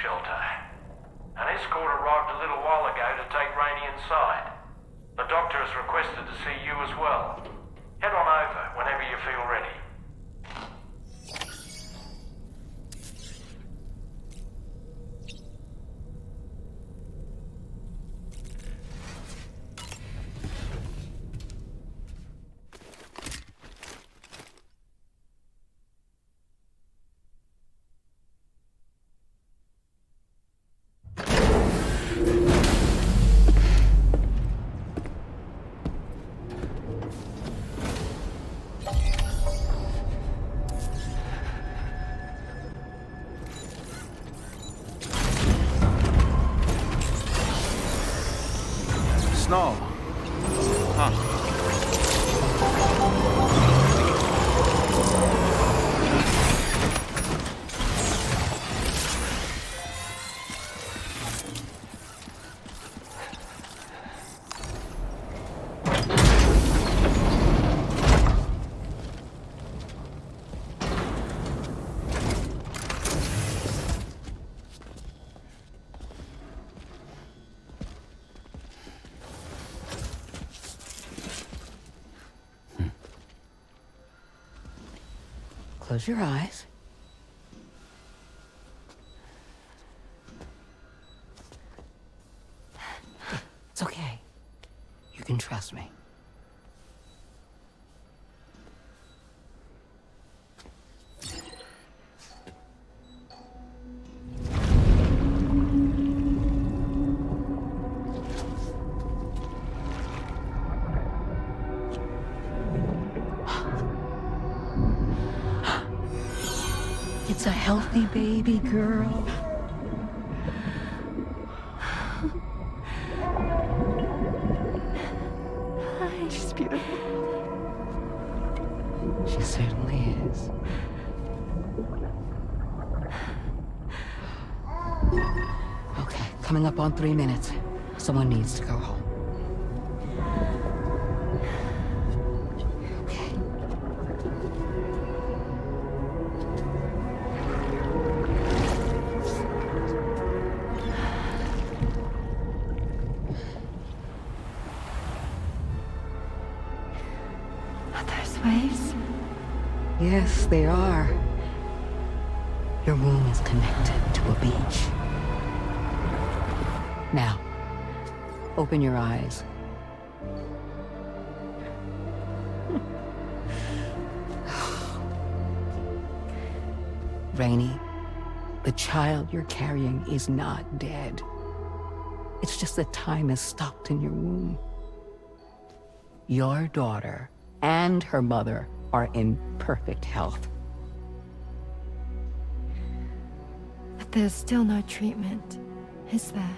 shelter. An escort arrived a little while ago to take Rainey inside. The doctor has requested to see you as well. Head on over whenever you feel ready.
Snow. Huh.
Close your eyes. It's okay. You can trust me. It's a healthy baby girl.
She's beautiful.
She certainly is. Okay, coming up on 3 minutes. Someone needs to go home.
Waves?
Yes, they are. Your womb is connected to a beach. Now, open your eyes. Rainey, the child you're carrying is not dead. It's just that time has stopped in your womb. Your daughter and her mother are in perfect health.
But there's still no treatment, is there?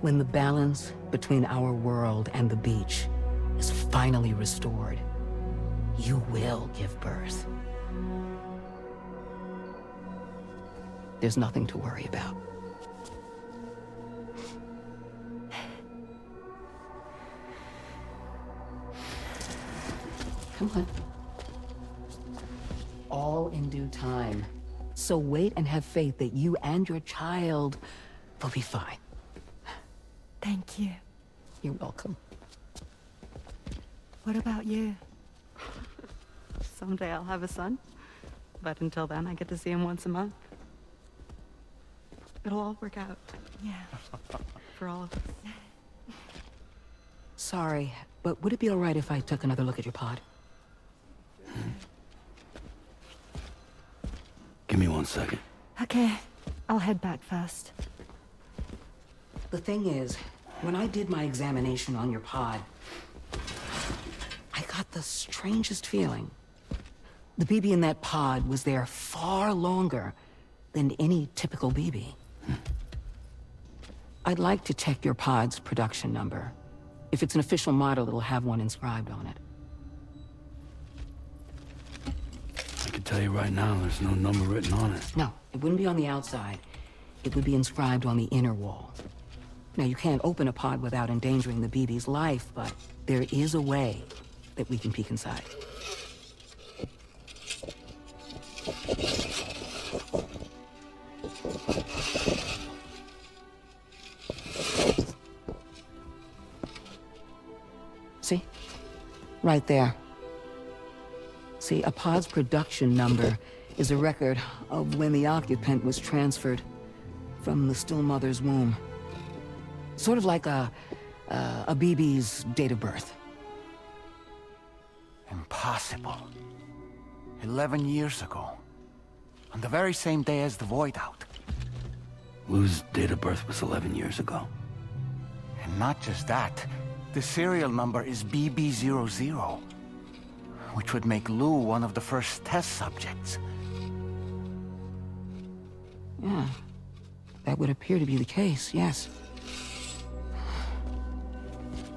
When the balance between our world and the beach is finally restored, you will give birth. There's nothing to worry about. Come on. All in due time. So wait and have faith that you and your child will be fine.
Thank you.
You're welcome.
What about you?
Someday I'll have a son, but until then I get to see him once a month. It'll all work out.
Yeah.
For all of us.
Sorry, but would it be all right if I took another look at your pod?
Give me 1 second.
Okay, I'll head back first.
The thing is, when I did my examination on your pod, I got the strangest feeling. The BB in that pod was there far longer than any typical BB. I'd like to check your pod's production number. If it's an official model, it'll have one inscribed on it.
I can tell you right now, there's no number written on it.
No, it wouldn't be on the outside. It would be inscribed on the inner wall. Now, you can't open a pod without endangering the BB's life, but there is a way that we can peek inside. See? Right there. See, a pod's production number is a record of when the occupant was transferred from the still mother's womb. Sort of like a BB's date of birth.
Impossible. 11 years ago. On the very same day as the Void Out.
Lou's date of birth was 11 years ago.
And not just that. The serial number is BB00. Which would make Lou one of the first test subjects.
Yeah. That would appear to be the case, yes.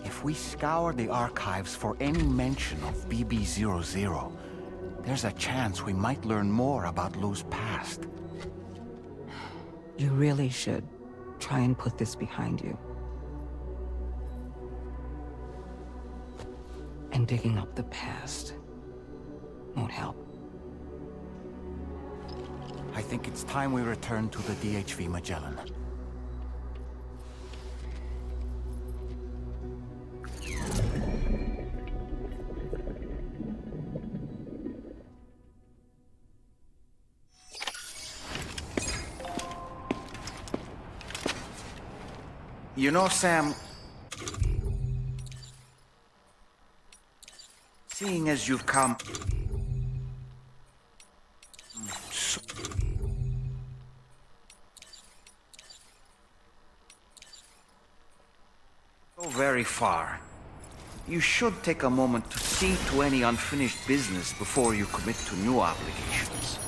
If we scour the archives for any mention of BB00, there's a chance we might learn more about Lou's past.
You really should try and put this behind you. And digging up the past won't help.
I think it's time we return to the DHV Magellan.
You know, Sam, seeing as you've come so very far, you should take a moment to see to any unfinished business before you commit to new obligations.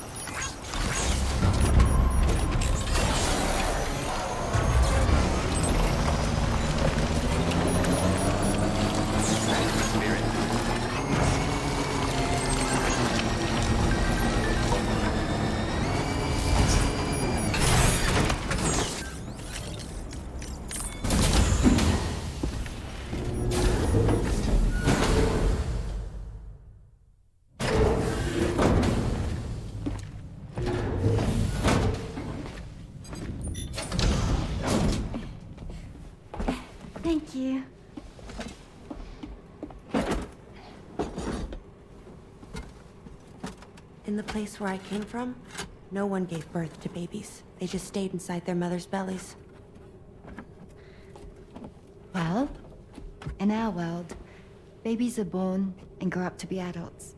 Thank you.
In the place where I came from, no one gave birth to babies. They just stayed inside their mother's bellies.
Well, in our world, babies are born and grow up to be adults.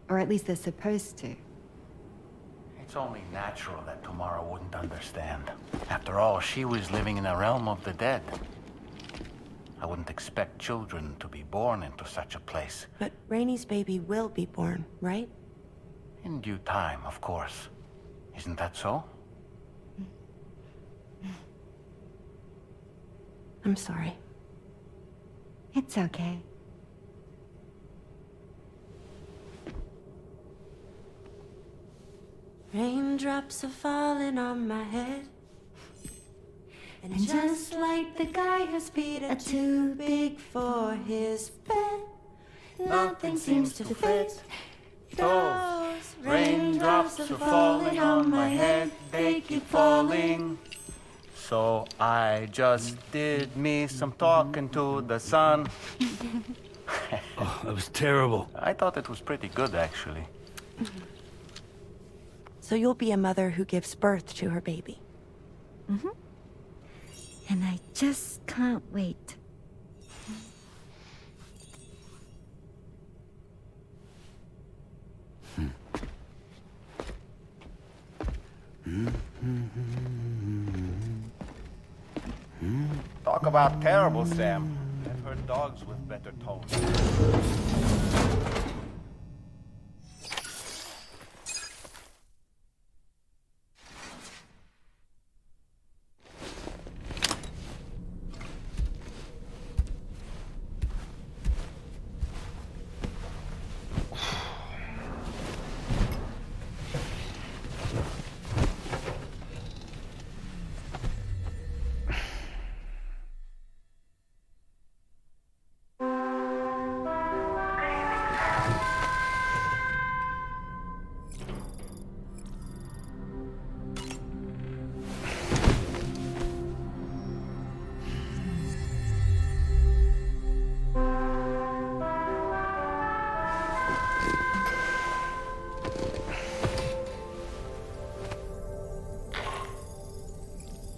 Or at least they're supposed to.
It's only natural that Tamara wouldn't understand. After all, she was living in a realm of the dead. I wouldn't expect children to be born into such a place.
But Rainey's baby will be born, right?
In due time, of course. Isn't that so?
I'm sorry.
It's okay.
Raindrops are falling on my head. And just like the guy whose feet are too big for his bed, nothing seems to fit. Those raindrops are falling on my head, they keep falling.
So I just did me some talking to the sun.
Oh, that was terrible.
I thought it was pretty good, actually.
So you'll be a mother who gives birth to her baby.
Mm-hmm. And I just can't wait.
Talk about terrible, Sam. I've heard dogs with better tones.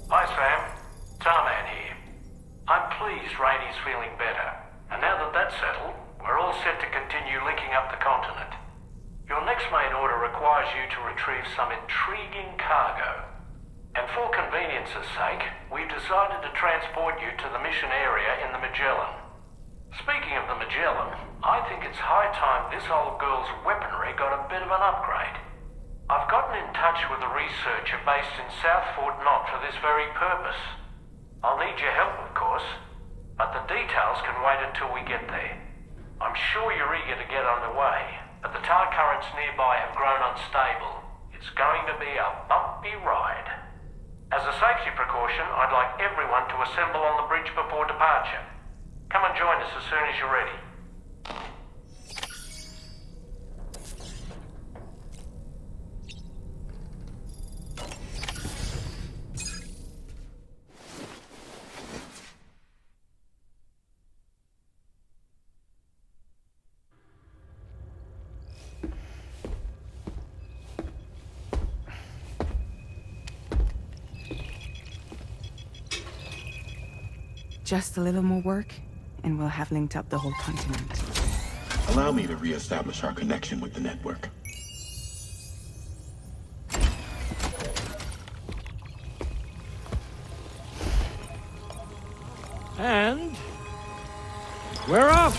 Hi, Sam. Tarman here. I'm pleased Rainey's feeling better. And now that that's settled, we're all set to continue linking up the continent. Your next main order requires you to retrieve some intriguing cargo. And for convenience's sake, we've decided to transport you to the mission area in the Magellan. Speaking of the Magellan, I think it's high time this old girl's weaponry got a bit of an upgrade. I've gotten in touch with a researcher based in South Fort Knott for this very purpose. I'll need your help, of course, but the details can wait until we get there. I'm sure you're eager to get underway, but the tar currents nearby have grown unstable. It's going to be a bumpy ride. As a safety precaution, I'd like everyone to assemble on the bridge before departure. Come and join us as soon as you're ready.
Just a little more work, and we'll have linked up the whole continent.
Allow me to reestablish our connection with the network.
And we're off!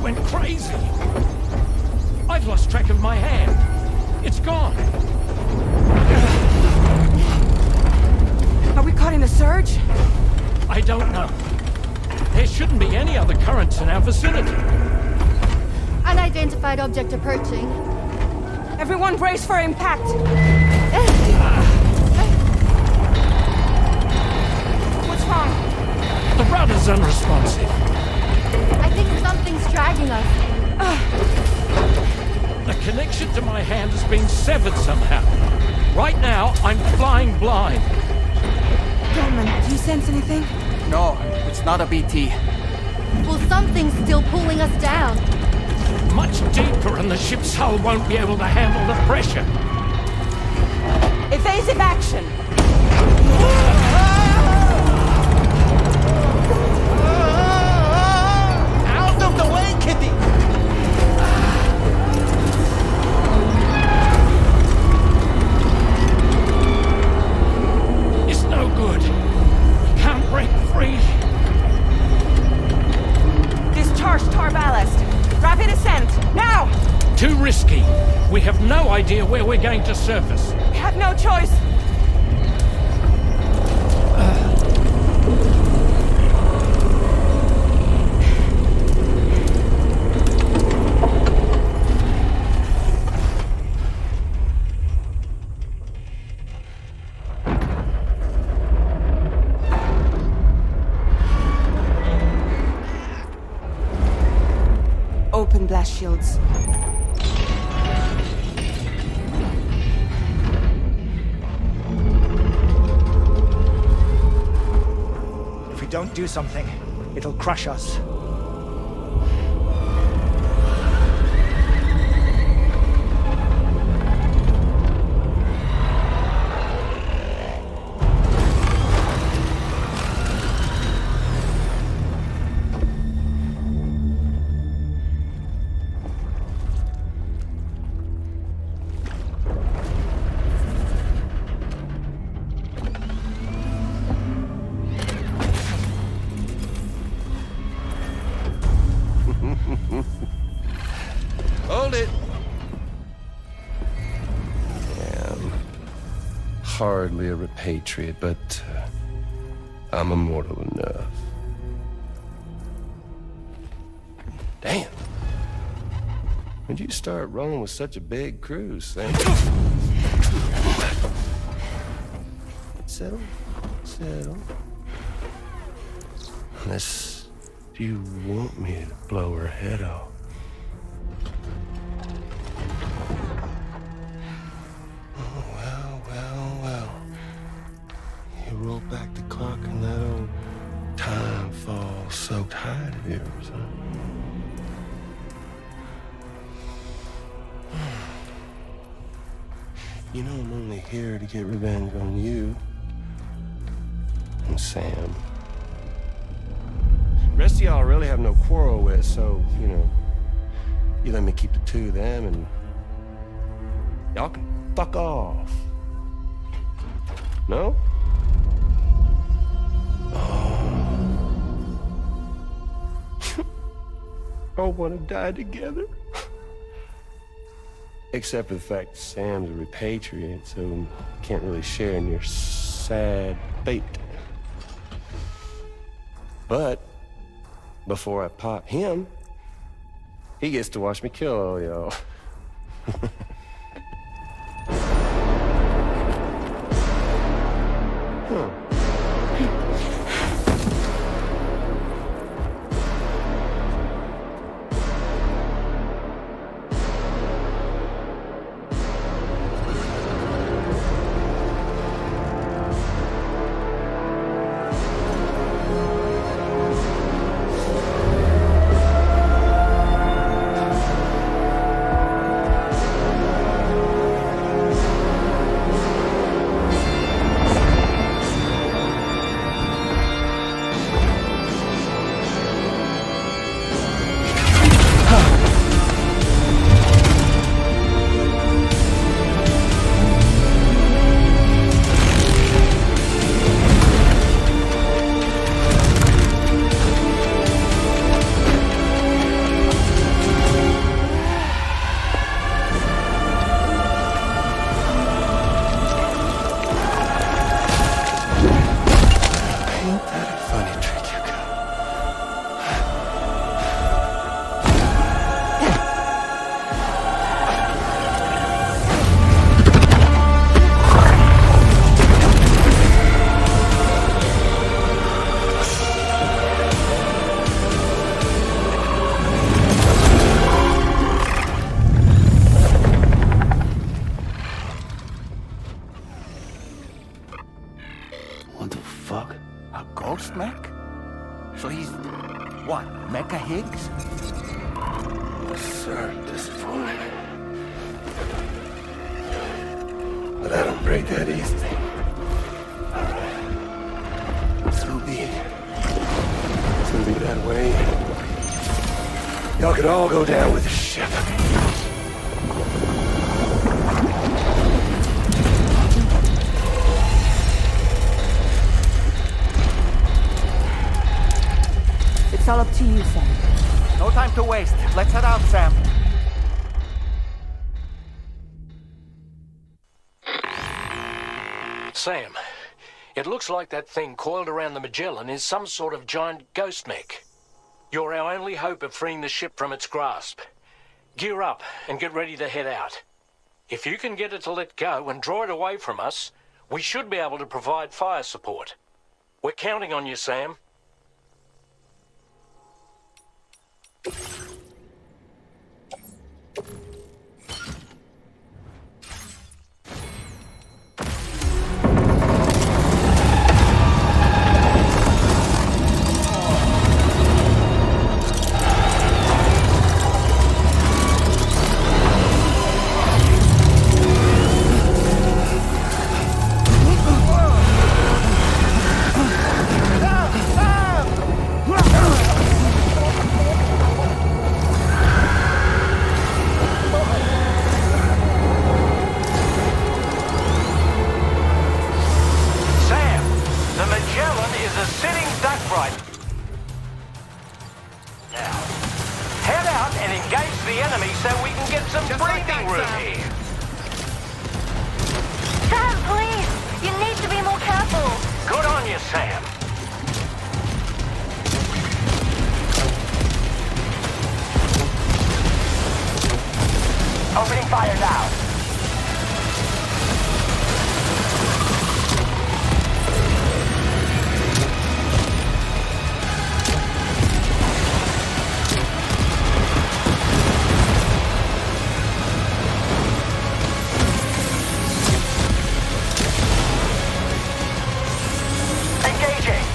Went crazy. I've lost track of my hand. It's gone.
Are we caught in a surge?
I don't know. There shouldn't be any other currents in our vicinity.
Unidentified object approaching.
Everyone brace for impact. What's wrong?
The rudder's unresponsive.
I think something's dragging us.
The connection to my hand has been severed somehow. Right now, I'm flying blind.
Dorman, do you sense anything?
No, it's not a BT.
Well, something's still pulling us down.
Much deeper, and the ship's hull won't be able to handle the pressure.
Evasive action!
Out of the way, Kitty!
It's no good. Can't break free.
Discharge tar ballast. Rapid ascent, now!
Too risky. We have no idea where we're going to surface.
We have no choice. Open blast shields.
If we don't do something, it'll crush us.
Hold it.
Yeah, I'm hardly a repatriate, but I'm immortal enough. Damn. When'd you start rolling with such a big crew, Sam? Settle. Unless you want me to blow her head off. Well. You roll back the clock and that old time fall soaked hide of yours, huh? You know I'm only here to get revenge on you and Sam. The rest of y'all really have no quarrel with, so, you know, you let me keep the two of them and y'all can fuck off. No? All want to die together. Except for the fact Sam's a repatriate, so can't really share in your sad fate. But before I pop him, he gets to watch me kill all y'all.
What the fuck? A ghost mech? So he's... what? Mecha Higgs?
Absurd at this point. But I don't break that easy. Alright. So be it. It's gonna be that way. Y'all could all go down with the ship.
It's all up to you, Sam.
No time to waste. Let's head out, Sam.
Sam, it looks like that thing coiled around the Magellan is some sort of giant ghost mech. You're our only hope of freeing the ship from its grasp. Gear up and get ready to head out. If you can get it to let go and draw it away from us, we should be able to provide fire support. We're counting on you, Sam.
Opening fire now. Engaging.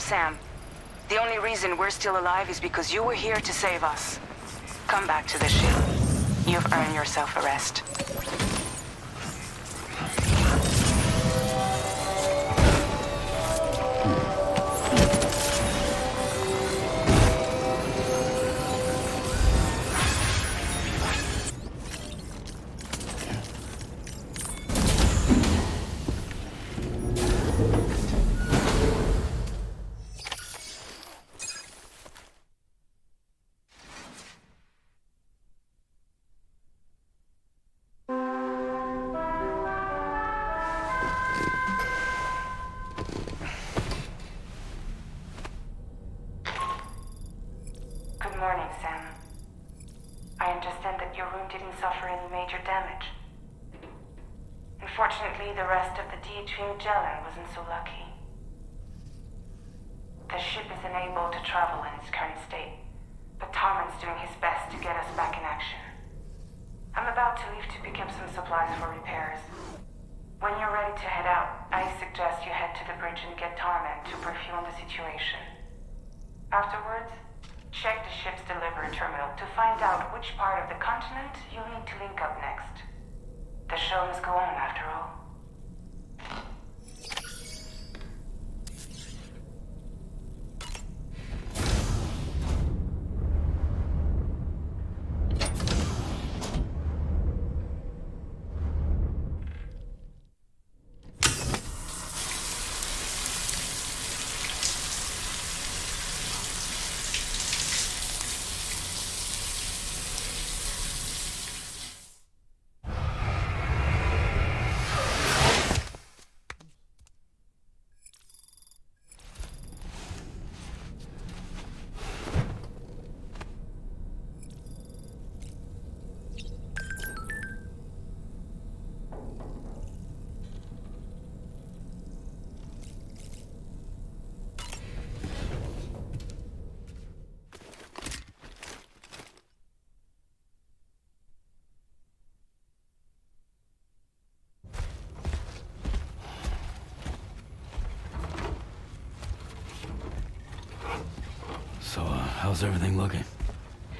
Sam. The only reason we're still alive is because you were here to save us. Come back to the ship. You've earned yourself a rest. Good morning, Sam. I understand that your room didn't suffer any major damage. Unfortunately, the rest of the DHV Magellan wasn't so lucky. The ship is unable to travel in its current state, but Tarman's doing his best to get us back in action. I'm about to leave to pick up some supplies for repairs. When you're ready to head out, I suggest you head to the bridge and get Tarman to brief you on the situation. Afterwards, check the ship's delivery terminal to find out which part of the continent you'll need to link up next. The show must go on, after all.
So, how's everything looking?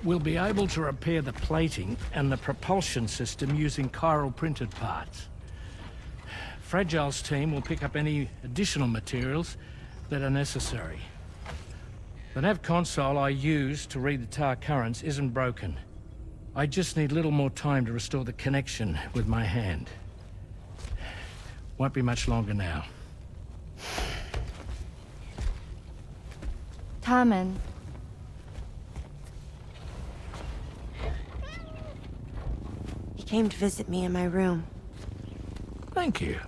We'll be able to repair the plating and the propulsion system using chiral printed parts. Fragile's team will pick up any additional materials that are necessary. The nav console I use to read the tar currents isn't broken. I just need a little more time to restore the connection with my hand. Won't be much longer now.
Tarman.
He came to visit me in my room.
Thank you.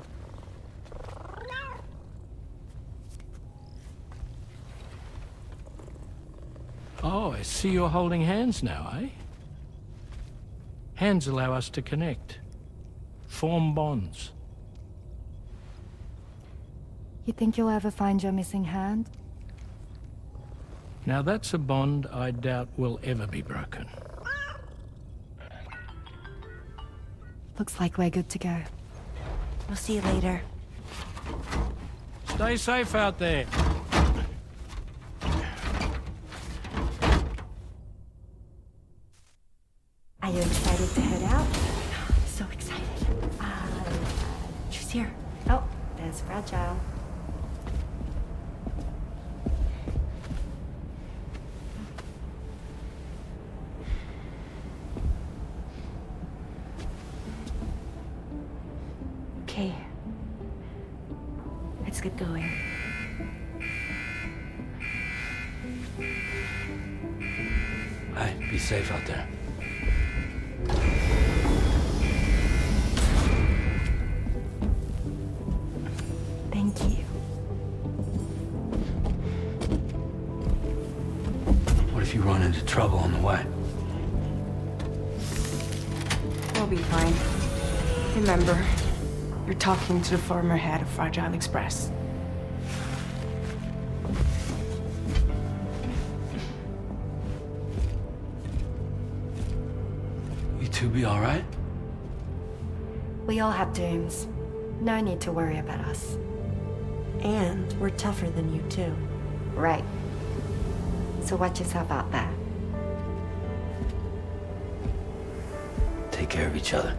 Oh, I see you're holding hands now, eh? Hands allow us to connect. Form bonds.
You think you'll ever find your missing hand?
Now that's a bond I doubt will ever be broken.
Looks like we're good to go.
We'll see you later.
Stay safe out there.
Are you excited to head out? So excited. She's here.
Oh, there's Fragile.
Okay. Let's get going.
Hey, be safe out there.
Thank you.
What if you run into trouble on the way?
We'll be fine. Remember, you're talking to the former head of Fragile Express.
You two be all right?
We all have dooms. No need to worry about us.
And we're tougher than you, too.
Right. So watch yourself out there.
Take care of each other.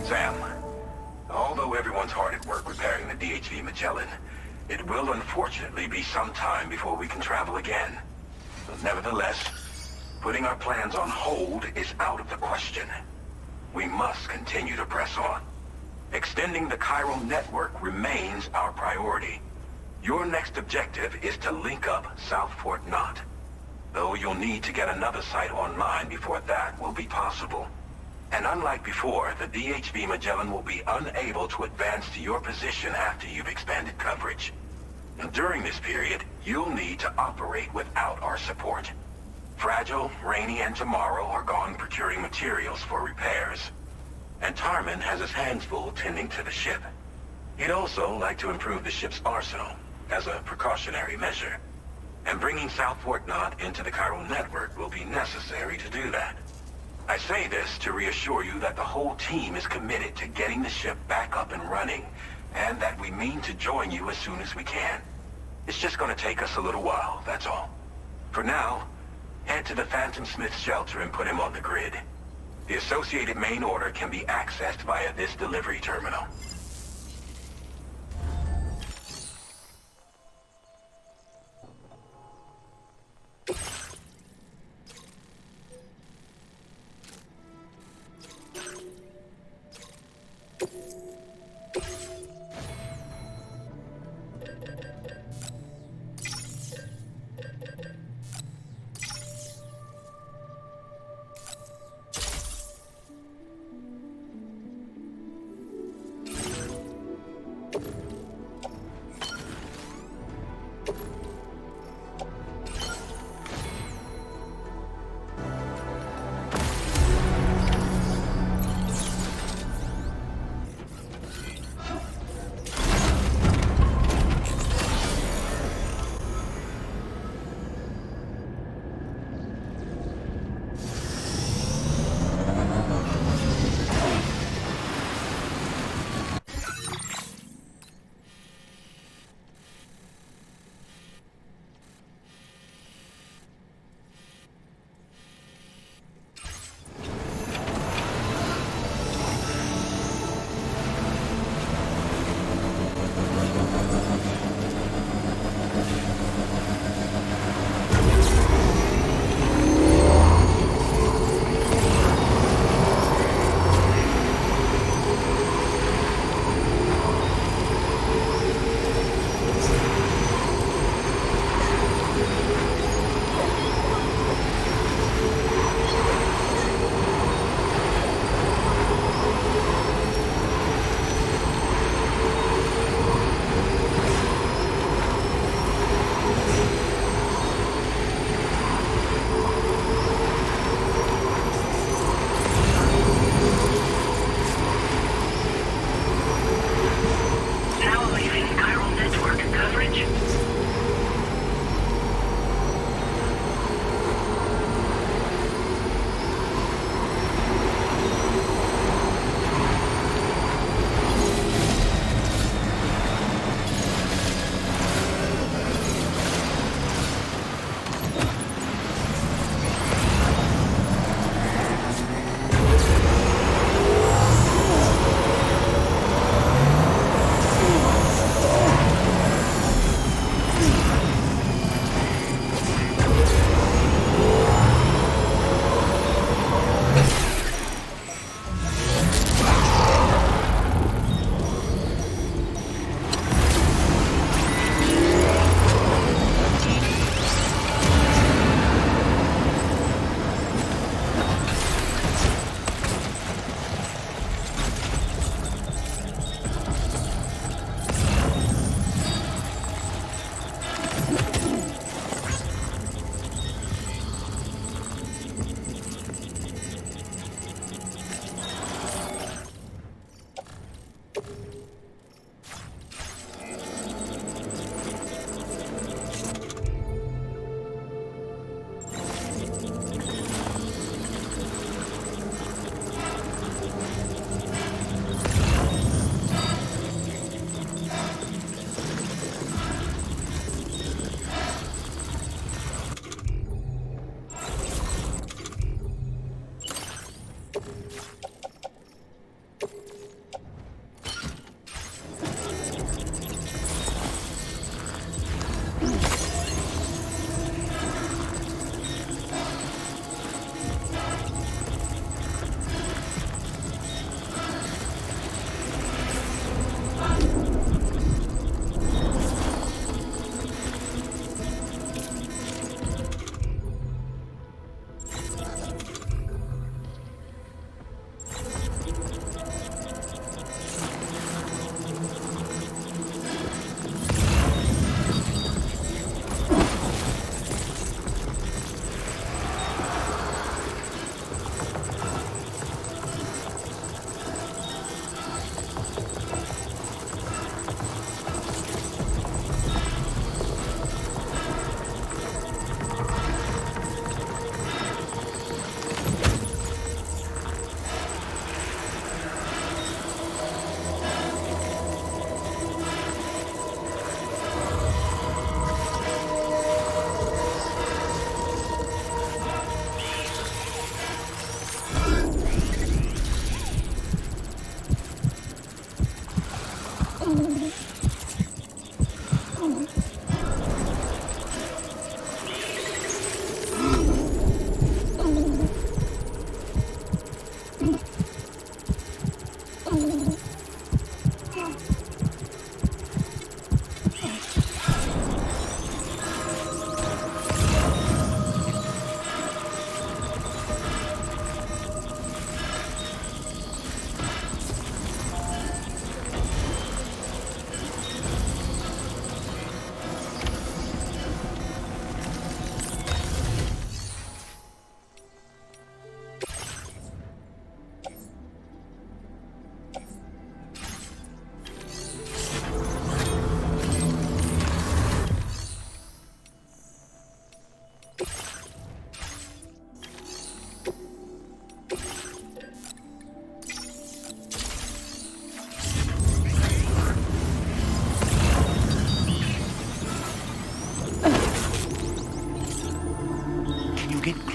Sam, although everyone's hard at work repairing the DHV Magellan, it will unfortunately be some time before we can travel again. But nevertheless, putting our plans on hold is out of the question. We must continue to press on. Extending the chiral network remains our priority. Your next objective is to link up South Fort Knot. Though you'll need to get another site online before that will be possible. And unlike before, the DHV Magellan will be unable to advance to your position after you've expanded coverage. And during this period, you'll need to operate without our support. Fragile, Rainey, and Tomorrow are gone procuring materials for repairs. And Tarman has his hands full tending to the ship. He'd also like to improve the ship's arsenal, as a precautionary measure. And bringing South Fort Knot into the chiral network will be necessary to do that. I say this to reassure you that the whole team is committed to getting the ship back up and running, and that we mean to join you as soon as we can. It's just going to take us a little while, that's all. For now, head to the Phantom Smith shelter and put him on the grid. The associated main order can be accessed via this delivery terminal.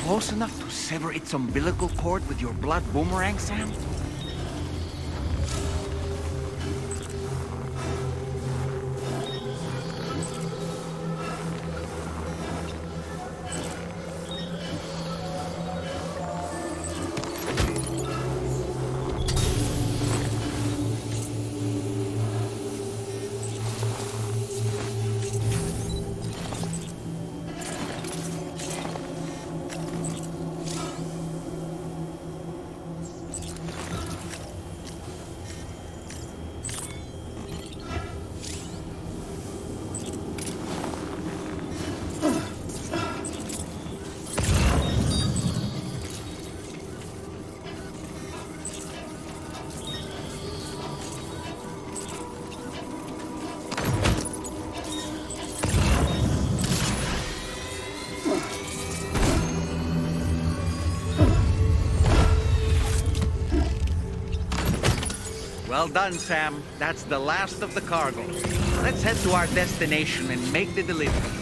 close enough to sever its umbilical cord with your blood boomerang, Sam? Well done, Sam. That's the last of the cargo. Let's head to our destination and make the delivery.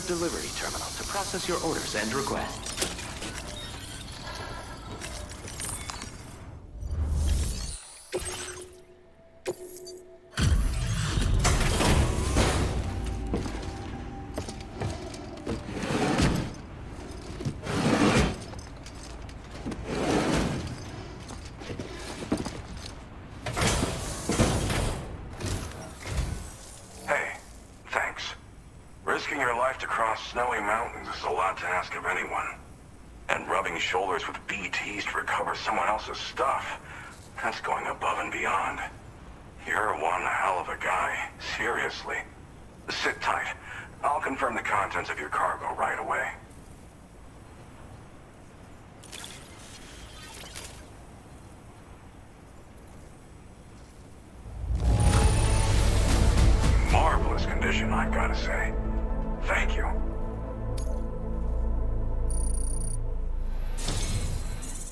the delivery terminal to process your orders and requests.
Hey, thanks. Risking your life to cross snowy mountains is a lot to ask of anyone. And rubbing shoulders with BTs to recover someone else's stuff, that's going above and beyond. You're one hell of a guy, seriously. Sit tight. I'll confirm the contents of your cargo right away. Marvelous condition, I've got to say. Thank you.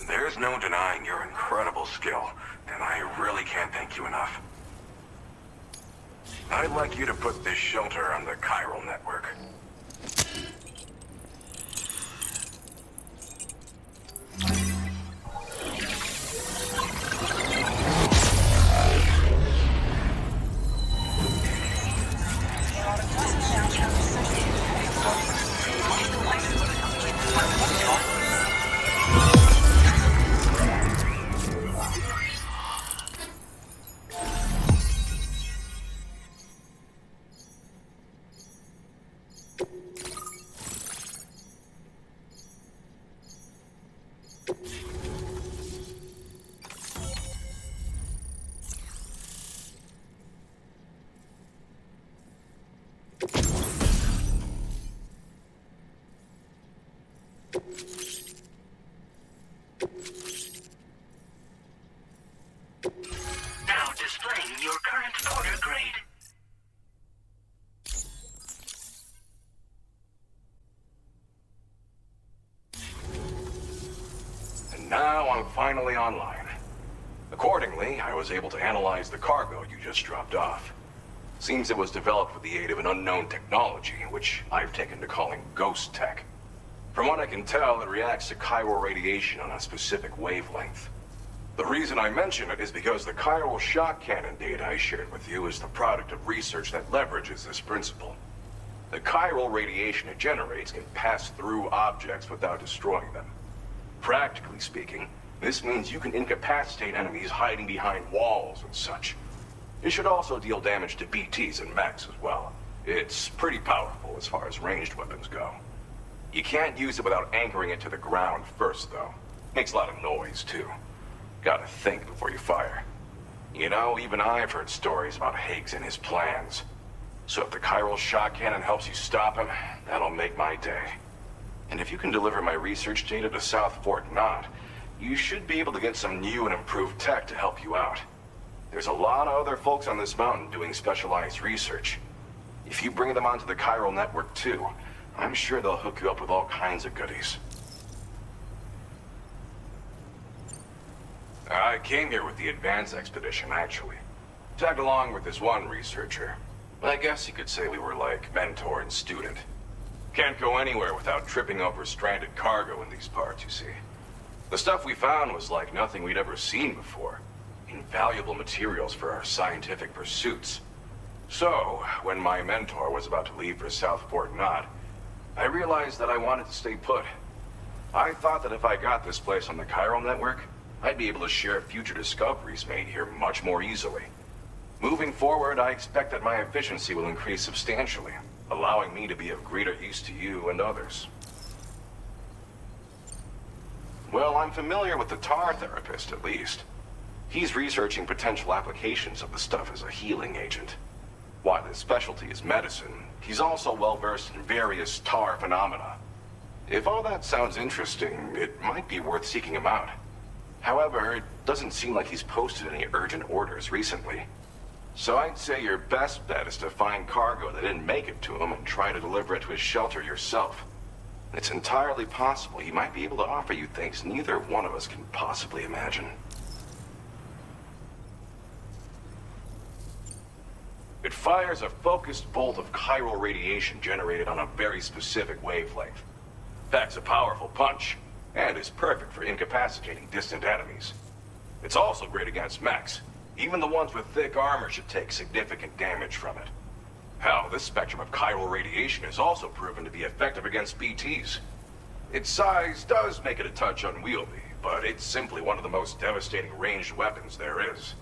There's no denying your incredible skill, and I really can't thank you enough. I'd like you to put this shelter on the chiral network.
Now displaying your current order grade.
And now I'm finally online. Accordingly, I was able to analyze the cargo you just dropped off. Seems it was developed with the aid of an unknown technology, which I've taken to calling ghost tech. From what I can tell, it reacts to chiral radiation on a specific wavelength. The reason I mention it is because the chiral shock cannon data I shared with you is the product of research that leverages this principle. The chiral radiation it generates can pass through objects without destroying them. Practically speaking, this means you can incapacitate enemies hiding behind walls and such. It should also deal damage to BTs and mechs as well. It's pretty powerful as far as ranged weapons go. You can't use it without anchoring it to the ground first, though. Makes a lot of noise, too. Gotta think before you fire. You know, even I've heard stories about Higgs and his plans. So if the chiral shock cannon helps you stop him, that'll make my day. And if you can deliver my research data to South Fort Knott, you should be able to get some new and improved tech to help you out. There's a lot of other folks on this mountain doing specialized research. If you bring them onto the chiral network too, I'm sure they'll hook you up with all kinds of goodies. I came here with the advance expedition, actually. Tagged along with this one researcher. I guess you could say we were like mentor and student. Can't go anywhere without tripping over stranded cargo in these parts, you see. The stuff we found was like nothing we'd ever seen before. Invaluable materials for our scientific pursuits. So, when my mentor was about to leave for South Fort Knott, I realized that I wanted to stay put. I thought that if I got this place on the chiral network, I'd be able to share future discoveries made here much more easily. Moving forward, I expect that my efficiency will increase substantially, allowing me to be of greater use to you and others. Well, I'm familiar with the tar therapist, at least. He's researching potential applications of the stuff as a healing agent. While his specialty is medicine, he's also well-versed in various tar phenomena. If all that sounds interesting, it might be worth seeking him out. However, it doesn't seem like he's posted any urgent orders recently. So I'd say your best bet is to find cargo that didn't make it to him and try to deliver it to his shelter yourself. It's entirely possible he might be able to offer you things neither one of us can possibly imagine. It
It fires a focused bolt of chiral radiation generated on a very specific wavelength. Packs a powerful punch, and is perfect for incapacitating distant enemies. It's also great against mechs. Even the ones with thick armor should take significant damage from it. Hell, this spectrum of chiral radiation is also proven to be effective against BTs. Its size does make it a touch unwieldy, but it's simply one of the most devastating ranged weapons there is.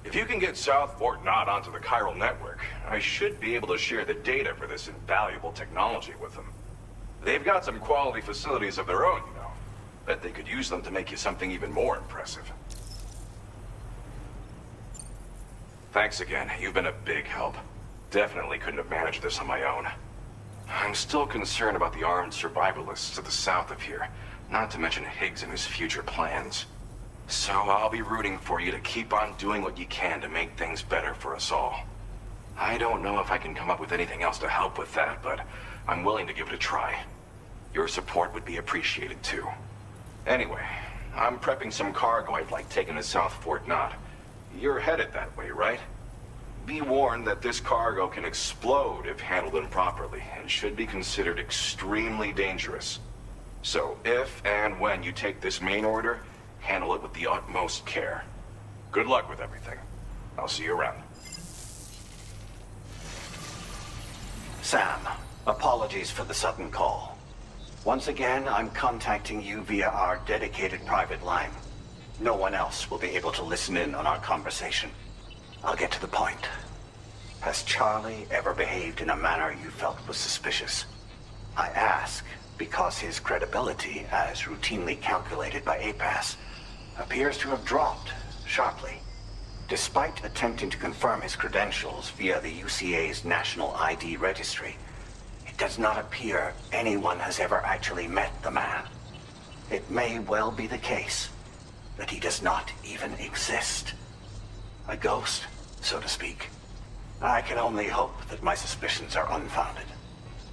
If you can get South Fort Knott onto the chiral network, I should be able to share the data for this invaluable technology with them. They've got some quality facilities of their own, you know. Bet they could use them to make you something even more impressive. Thanks again. You've been a big help. Definitely couldn't have managed this on my own. I'm still concerned about the armed survivalists to the south of here, not to mention Higgs and his future plans. So I'll be rooting for you to keep on doing what you can to make things better for us all. I don't know if I can come up with anything else to help with that, but I'm willing to give it a try. Your support would be appreciated too. Anyway, I'm prepping some cargo I'd like taken to South Fort Knott. You're headed that way, right? Be warned that this cargo can explode if handled improperly, and should be considered extremely dangerous. So if and when you take this main order, handle it with the utmost care. Good luck with everything. I'll see you around.
Sam, apologies for the sudden call. Once again, I'm contacting you via our dedicated private line. No one else will be able to listen in on our conversation. I'll get to the point. Has Charlie ever behaved in a manner you felt was suspicious? I ask because his credibility, as routinely calculated by APAS, appears to have dropped sharply. Despite attempting to confirm his credentials via the UCA's National ID Registry, it does not appear anyone has ever actually met the man. It may well be the case that he does not even exist. A ghost, so to speak. I can only hope that my suspicions are unfounded.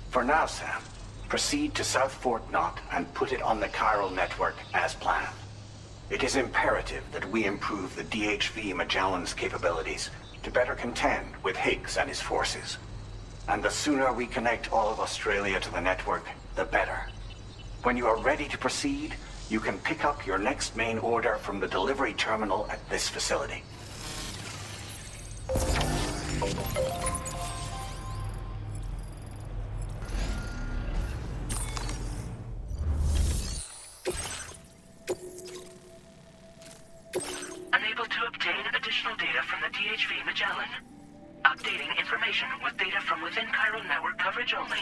For now, Sam, proceed to South Fort Knott and put it on the chiral network as planned. It is imperative that we improve the DHV Magellan's capabilities to better contend with Higgs and his forces. And the sooner we connect all of Australia to the network, the better. When you are ready to proceed, you can pick up your next main order from the delivery terminal at this facility.
Unable to obtain additional data from the DHV Magellan. Updating information with data from within chiral network coverage only.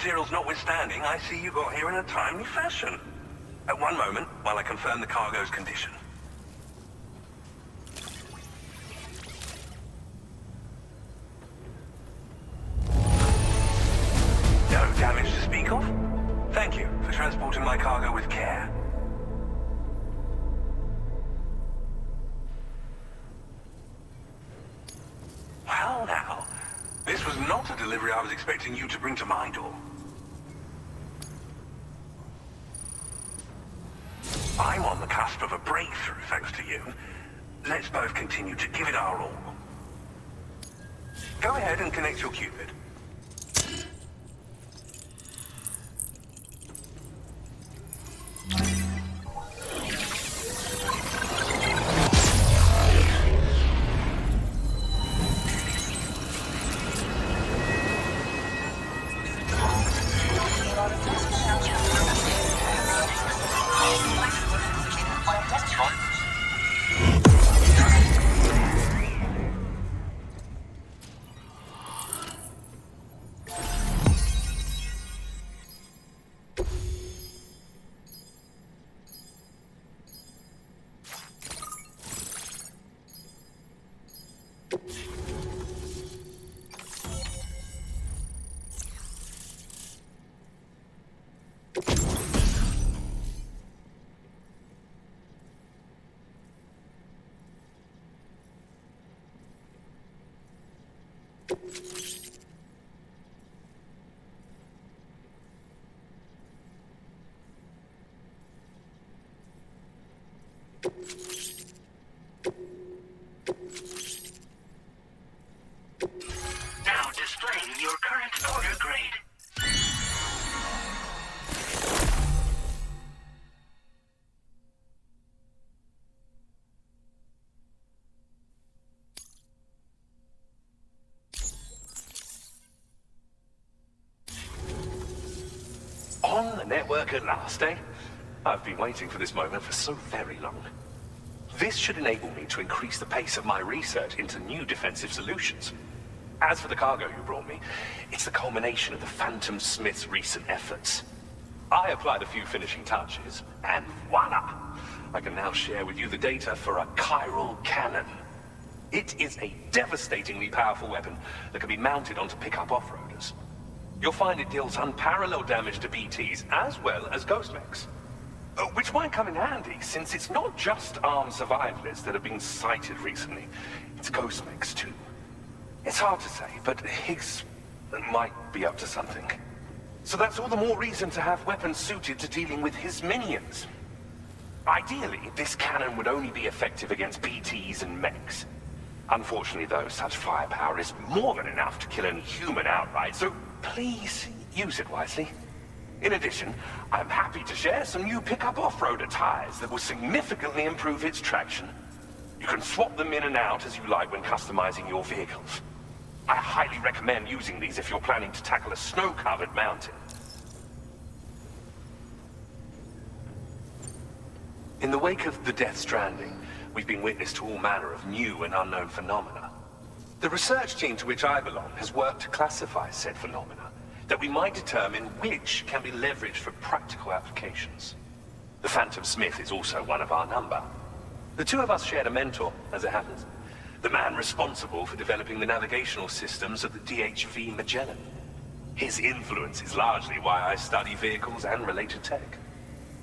materials notwithstanding, I see you got here in a timely fashion. At one moment, while I confirm the cargo's condition. No damage to speak of? Thank you for transporting my cargo with care. Well now, this was not a delivery I was expecting you to bring to my door. I'm on the cusp of a breakthrough, thanks to you. Let's both continue to give it our all. Go ahead and connect your Cupid.
Now displaying your current order grade.
On the network at last, eh? I've been waiting for this moment for so very long. This should enable me to increase the pace of my research into new defensive solutions. As for the cargo you brought me, it's the culmination of the Phantom Smith's recent efforts. I applied a few finishing touches, and voila! I can now share with you the data for a chiral cannon. It is a devastatingly powerful weapon that can be mounted onto pickup off-roaders. You'll find it deals unparalleled damage to BTs as well as ghost mechs. Which might come in handy, since it's not just armed survivalists that have been sighted recently. It's ghost mechs too. It's hard to say, but Higgs might be up to something. So that's all the more reason to have weapons suited to dealing with his minions. Ideally, this cannon would only be effective against BTs and mechs. Unfortunately though, such firepower is more than enough to kill any human outright, so please use it wisely. In addition, I'm happy to share some new pickup off-roader tires that will significantly improve its traction. You can swap them in and out as you like when customizing your vehicles. I highly recommend using these if you're planning to tackle a snow-covered mountain. In the wake of the Death Stranding, we've been witness to all manner of new and unknown phenomena. The research team to which I belong has worked to classify said phenomena, that we might determine which can be leveraged for practical applications. The Phantom Smith is also one of our number. The two of us shared a mentor, as it happens. The man responsible for developing the navigational systems of the DHV Magellan. His influence is largely why I study vehicles and related tech.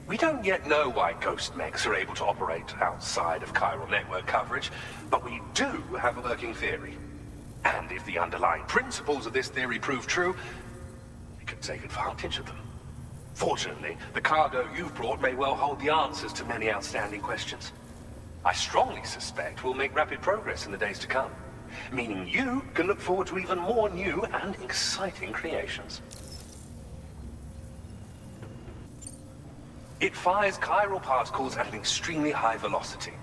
We don't yet know why ghost mechs are able to operate outside of chiral network coverage, but we do have a working theory. And if the underlying principles of this theory prove true, we can take advantage of them. Fortunately, the cargo you've brought may well hold the answers to many outstanding questions. I strongly suspect we'll make rapid progress in the days to come, meaning you can look forward to even more new and exciting creations. It fires chiral particles at an extremely high velocity.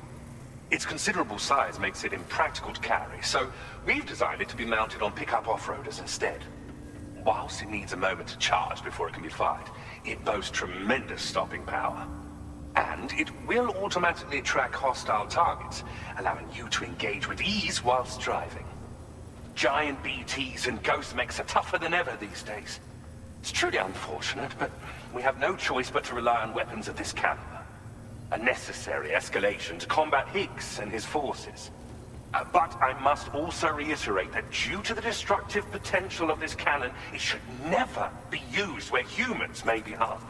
Its considerable size makes it impractical to carry, so we've designed it to be mounted on pickup off-roaders instead. Whilst it needs a moment to charge before it can be fired, it boasts tremendous stopping power. And it will automatically track hostile targets, allowing you to engage with ease whilst driving. Giant BTs and ghost mechs are tougher than ever these days.
It's truly unfortunate, but we have no choice but to rely on weapons of this caliber. A necessary escalation to combat Higgs and his forces. But I must also reiterate that due to the destructive potential of this cannon, it should never be used where humans may be harmed.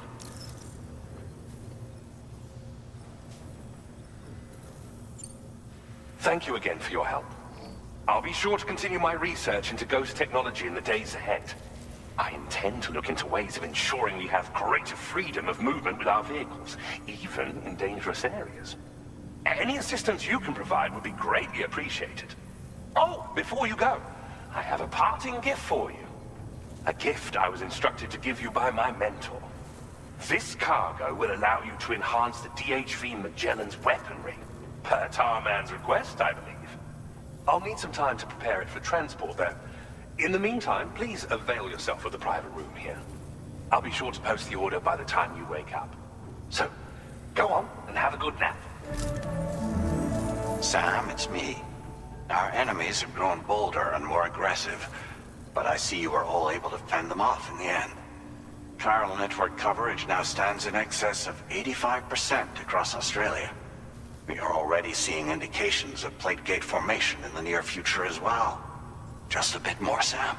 Thank you again for your help. I'll be sure to continue my research into ghost technology in the days ahead. I intend to look into ways of ensuring we have greater freedom of movement with our vehicles, even in dangerous areas. Any assistance you can provide would be greatly appreciated. Oh, before you go, I have a parting gift for you. A gift I was instructed to give you by my mentor. This cargo will allow you to enhance the DHV Magellan's weaponry, per Tarman's request, I believe. I'll need some time to prepare it for transport, though. In the meantime, please avail yourself of the private room here. I'll be sure to post the order by the time you wake up. So, go on and have a good nap.
Sam, it's me. Our enemies have grown bolder and more aggressive, but I see you were all able to fend them off in the end. Chiral network coverage now stands in excess of 85% across Australia. We are already seeing indications of plate gate formation in the near future as well. Just a bit more, Sam.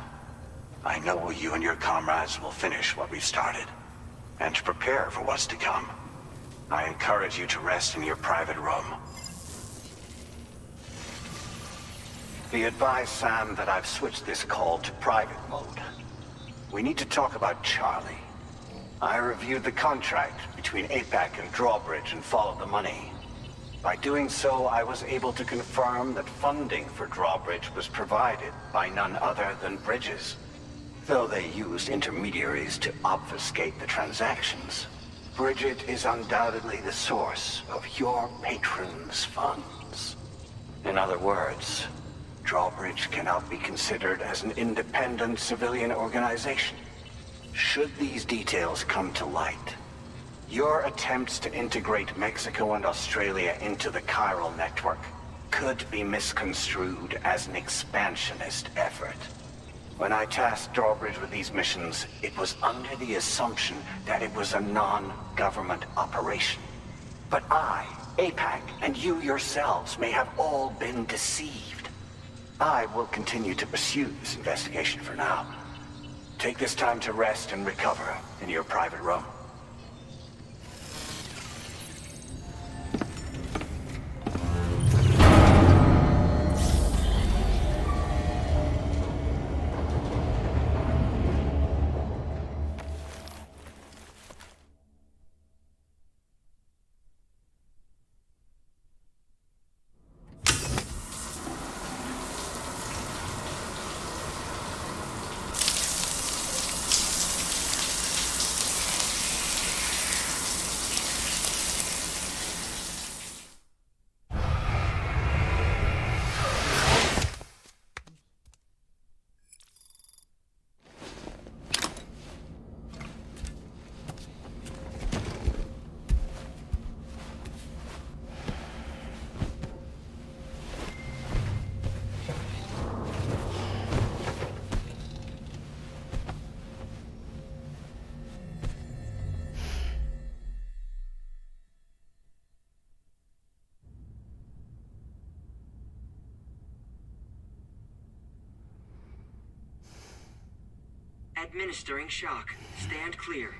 I know you and your comrades will finish what we've started, and to prepare for what's to come. I encourage you to rest in your private room. Be advised, Sam, that I've switched this call to private mode. We need to talk about Charlie. I reviewed the contract between APAC and Drawbridge and followed the money. By doing so, I was able to confirm that funding for Drawbridge was provided by none other than Bridges. Though they used intermediaries to obfuscate the transactions, Bridget is undoubtedly the source of your patron's funds. In other words, Drawbridge cannot be considered as an independent civilian organization. Should these details come to light, your attempts to integrate Mexico and Australia into the Chiral network could be misconstrued as an expansionist effort. When I tasked Drawbridge with these missions, it was under the assumption that it was a non-government operation. But I, APAC, and you yourselves may have all been deceived. I will continue to pursue this investigation for now. Take this time to rest and recover in your private room.
Administering shock. Stand clear.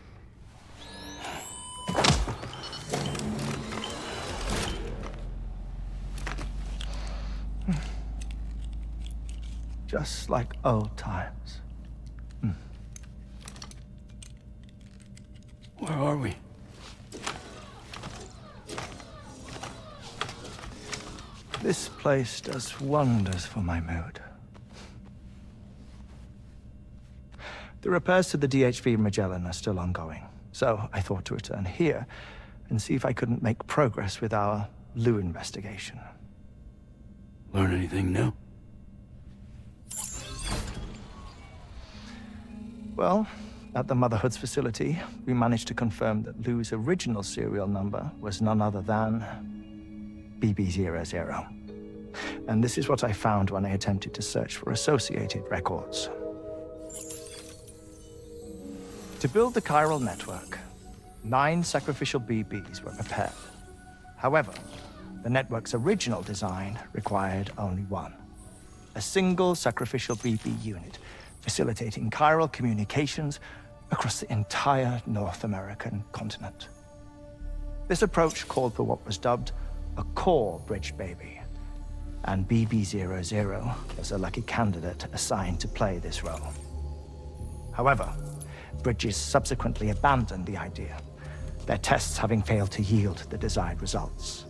Just like old times.
Where are we?
This place does wonders for my mood. The repairs to the DHV Magellan are still ongoing, so I thought to return here and see if I couldn't make progress with our Lou investigation.
Learn anything new?
Well, at the Motherhood's facility, we managed to confirm that Lou's original serial number was none other than BB00. And this is what I found when I attempted to search for associated records. To build the chiral network, 9 sacrificial BBs were prepared. However, the network's original design required only 1. A single sacrificial BB unit, facilitating chiral communications across the entire North American continent. This approach called for what was dubbed a core bridge baby, and BB-00 was a lucky candidate assigned to play this role. However, Bridges subsequently abandoned the idea, their tests having failed to yield the desired results.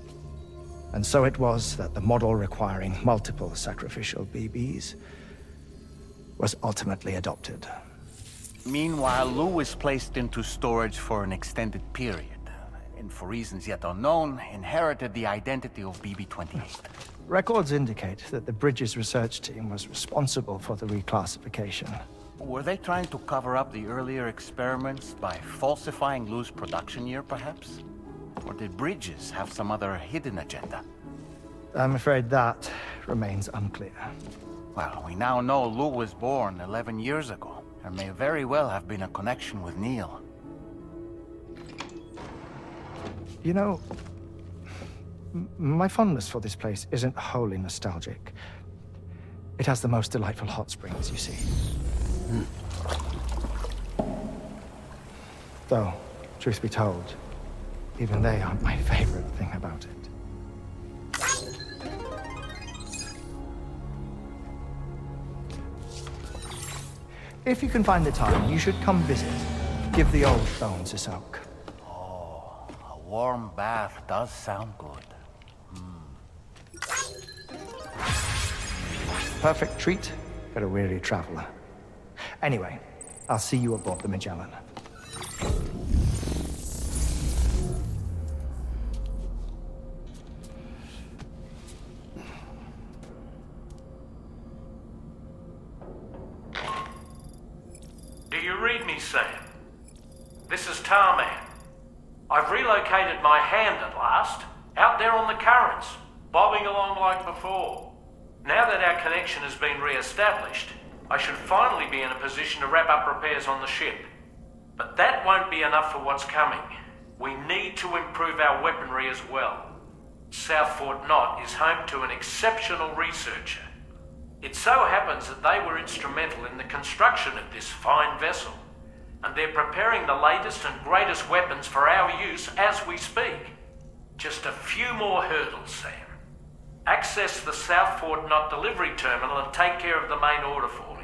And so it was that the model requiring multiple sacrificial BBs was ultimately adopted.
Meanwhile, Lou was placed into storage for an extended period, and for reasons yet unknown, inherited the identity of BB-28.
Records indicate that the Bridges research team was responsible for the reclassification.
Were they trying to cover up the earlier experiments by falsifying Lou's production year, perhaps? Or did Bridges have some other hidden agenda?
I'm afraid that remains unclear.
Well, we now know Lou was born 11 years ago. There may very well have been a connection with Neil.
You know, my fondness for this place isn't wholly nostalgic. It has the most delightful hot springs, you see. Though, truth be told, even they aren't my favorite thing about it. If you can find the time, you should come visit. Give the old bones a soak.
Oh, a warm bath does sound good.
Perfect treat for a weary traveler. Anyway, I'll see you aboard the Magellan.
Do you read me, Sam? This is Tarman. I've relocated my hand at last, out there on the currents, bobbing along like before. Now that our connection has been re-established, I should finally be in a position to wrap up repairs on the ship. But that won't be enough for what's coming. We need to improve our weaponry as well. South Fort Knott is home to an exceptional researcher. It so happens that they were instrumental in the construction of this fine vessel, and they're preparing the latest and greatest weapons for our use as we speak. Just a few more hurdles, Sam. Access the South Fort Knott delivery terminal and take care of the main order for me.